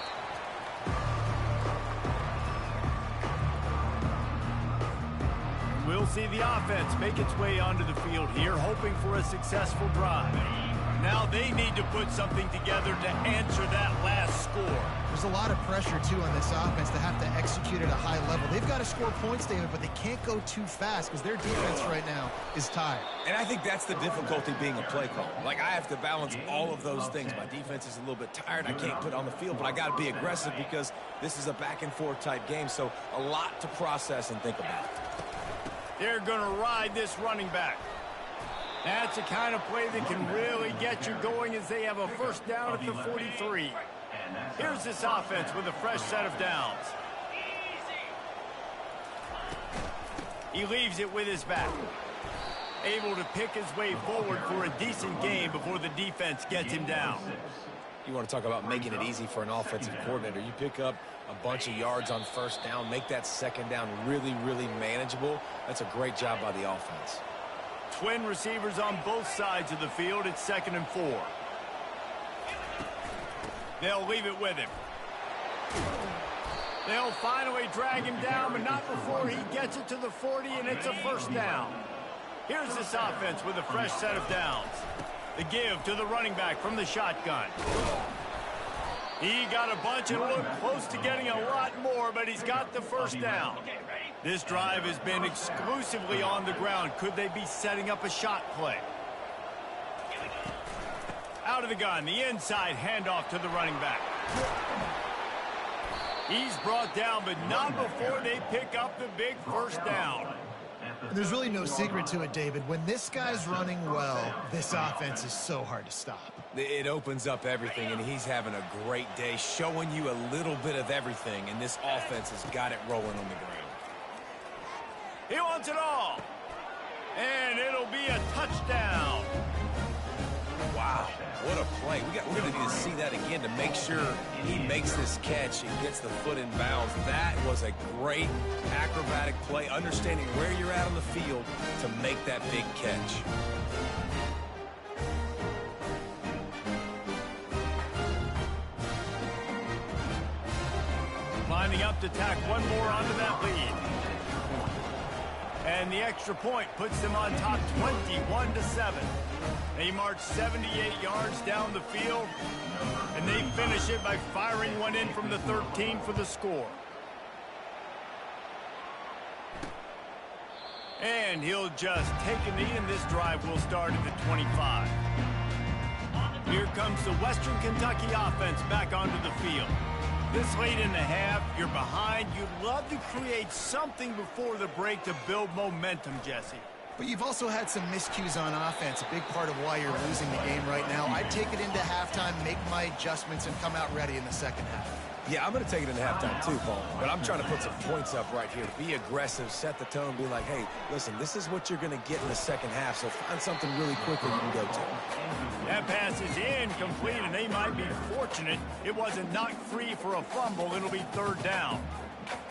[SPEAKER 1] We'll see the offense make its way onto the field here, hoping for a successful drive. Now they need to put something together to answer that last score.
[SPEAKER 2] There's a lot of pressure, too, on this offense to have to execute at a high level. They've got to score points, David, but they can't go too fast because their defense right now is tired.
[SPEAKER 3] And I think that's the difficulty being a play caller. Like, I have to balance all of those things. My defense is a little bit tired. I can't put it on the field, but I got to be aggressive because this is a back-and-forth type game, so a lot to process and think about.
[SPEAKER 1] They're going to ride this running back. That's the kind of play that can really get you going as they have a 1st down at the 43. Here's this offense with a fresh set of downs. He leaves it with his back. Able to pick his way forward for a decent gain before the defense gets him down.
[SPEAKER 3] You want to talk about making it easy for an offensive coordinator. You pick up a bunch of yards on 1st down, make that 2nd down really, really manageable. That's a great job by the offense.
[SPEAKER 1] Twin receivers on both sides of the field. It's 2nd and 4. They'll leave it with him. They'll finally drag him down, but not before he gets it to the 40, and it's a 1st down. Here's this offense with a fresh set of downs. The give to the running back from the shotgun. He got a bunch and looked close to getting a lot more, but he's got the 1st down. This drive has been exclusively on the ground. Could they be setting up a shot play? Out of the gun, the inside handoff to the running back. He's brought down, but not before they pick up the big 1st down.
[SPEAKER 2] There's really no secret to it, David. When this guy's running well, this offense is so hard to stop.
[SPEAKER 3] It opens up everything, and he's having a great day, showing you a little bit of everything, and this offense has got it rolling on the ground.
[SPEAKER 1] He wants it all. And it'll be a touchdown.
[SPEAKER 3] Wow, what a play. We're going to need to see that again to make sure he makes this catch and gets the foot in bounds. That was a great acrobatic play, understanding where you're at on the field to make that big catch.
[SPEAKER 1] Lining up to tack one more onto that lead. And the extra point puts them on top 21-7. They march 78 yards down the field, and they finish it by firing one in from the 13 for the score. And he'll just take a knee, and this drive will start at the 25. Here comes the Western Kentucky offense back onto the field. This late in the half, you're behind. You'd love to create something before the break to build momentum, Jesse.
[SPEAKER 2] But you've also had some miscues on offense, a big part of why you're losing the game right now. I'd take it into halftime, make my adjustments, and come out ready in the 2nd half.
[SPEAKER 3] Yeah, I'm going to take it into halftime too, Paul. But I'm trying to put some points up right here. Be aggressive, set the tone, be like, hey, listen, this is what you're going to get in the 2nd half, so find something really quickly you can go to.
[SPEAKER 1] That pass is incomplete, and they might be fortunate it wasn't knocked free for a fumble. It'll be 3rd down.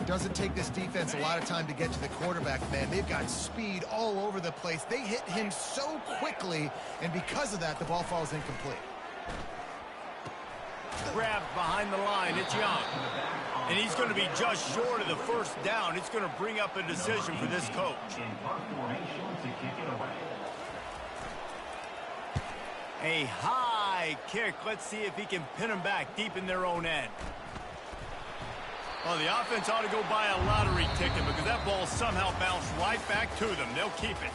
[SPEAKER 2] It doesn't take this defense a lot of time to get to the quarterback, man. They've got speed all over the place. They hit him so quickly, and because of that, the ball falls incomplete.
[SPEAKER 1] Grabbed behind the line. It's Young. And he's going to be just short of the 1st down. It's going to bring up a decision for this coach. A high kick. Let's see if he can pin them back deep in their own end. Well, the offense ought to go buy a lottery ticket because that ball somehow bounced right back to them. They'll keep it.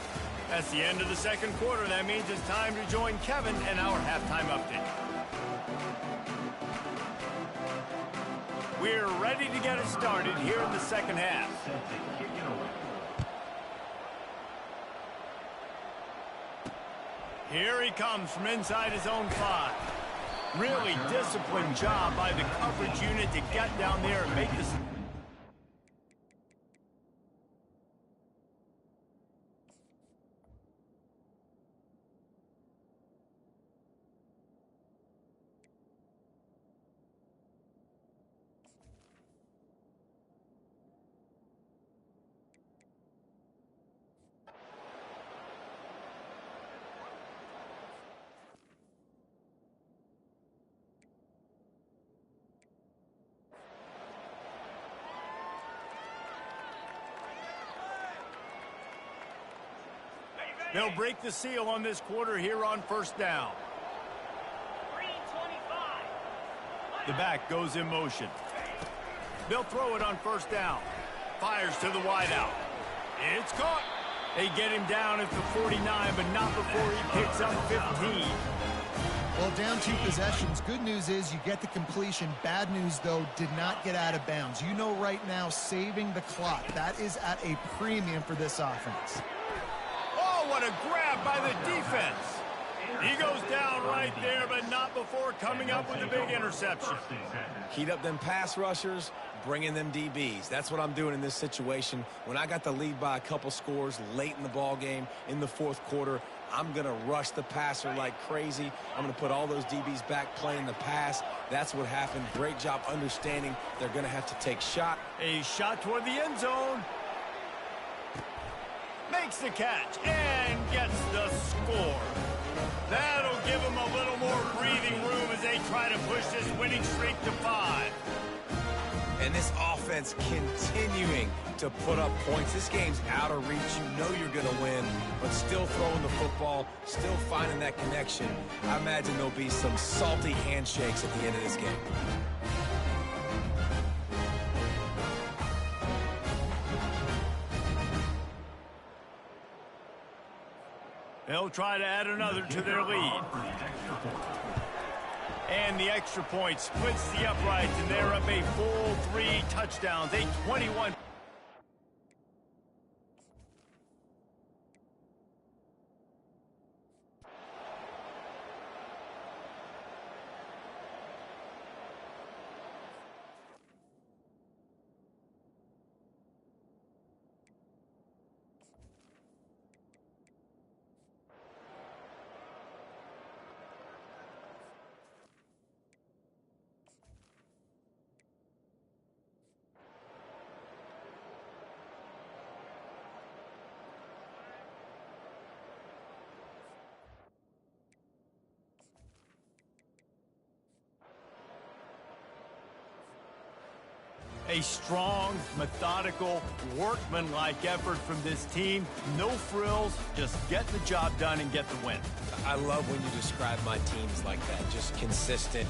[SPEAKER 1] That's the end of the second quarter. That means it's time to join Kevin and our halftime update. We're ready to get it started here in the second half. Here he comes from inside his own 5. Really disciplined job by the coverage unit to get down there and make this. They'll break the seal on this quarter here on first down. The back goes in motion. They'll throw it on first down. Fires to the wideout. It's caught. They get him down at the 49, but not before he picks up 15.
[SPEAKER 2] Well, down 2 possessions. Good news is you get the completion. Bad news, though, did not get out of bounds. You know right now, saving the clock. That is at a premium for this offense.
[SPEAKER 1] What a grab by the defense. He goes down right there, but not before coming up with a big interception.
[SPEAKER 3] Heat up them pass rushers, bring in them DBs. That's what I'm doing in this situation. When I got the lead by a couple scores late in the ball game in the fourth quarter, I'm going to rush the passer like crazy. I'm going to put all those DBs back playing the pass. That's what happened. Great job understanding they're going to have to take shot.
[SPEAKER 1] A shot toward the end zone. Makes the catch and gets the score. That'll give them a little more breathing room as they try to push this winning streak to 5.
[SPEAKER 3] And this offense continuing to put up points. This game's out of reach. You know you're going to win, but still throwing the football, still finding that connection. I imagine there'll be some salty handshakes at the end of this game.
[SPEAKER 1] They'll try to add another to their lead. And the extra point splits the uprights, and they're up a full 3 touchdowns, a 21. A strong, methodical, workmanlike effort from this team. No frills, just get the job done and get the win.
[SPEAKER 3] I love when you describe my teams like that. Just consistent,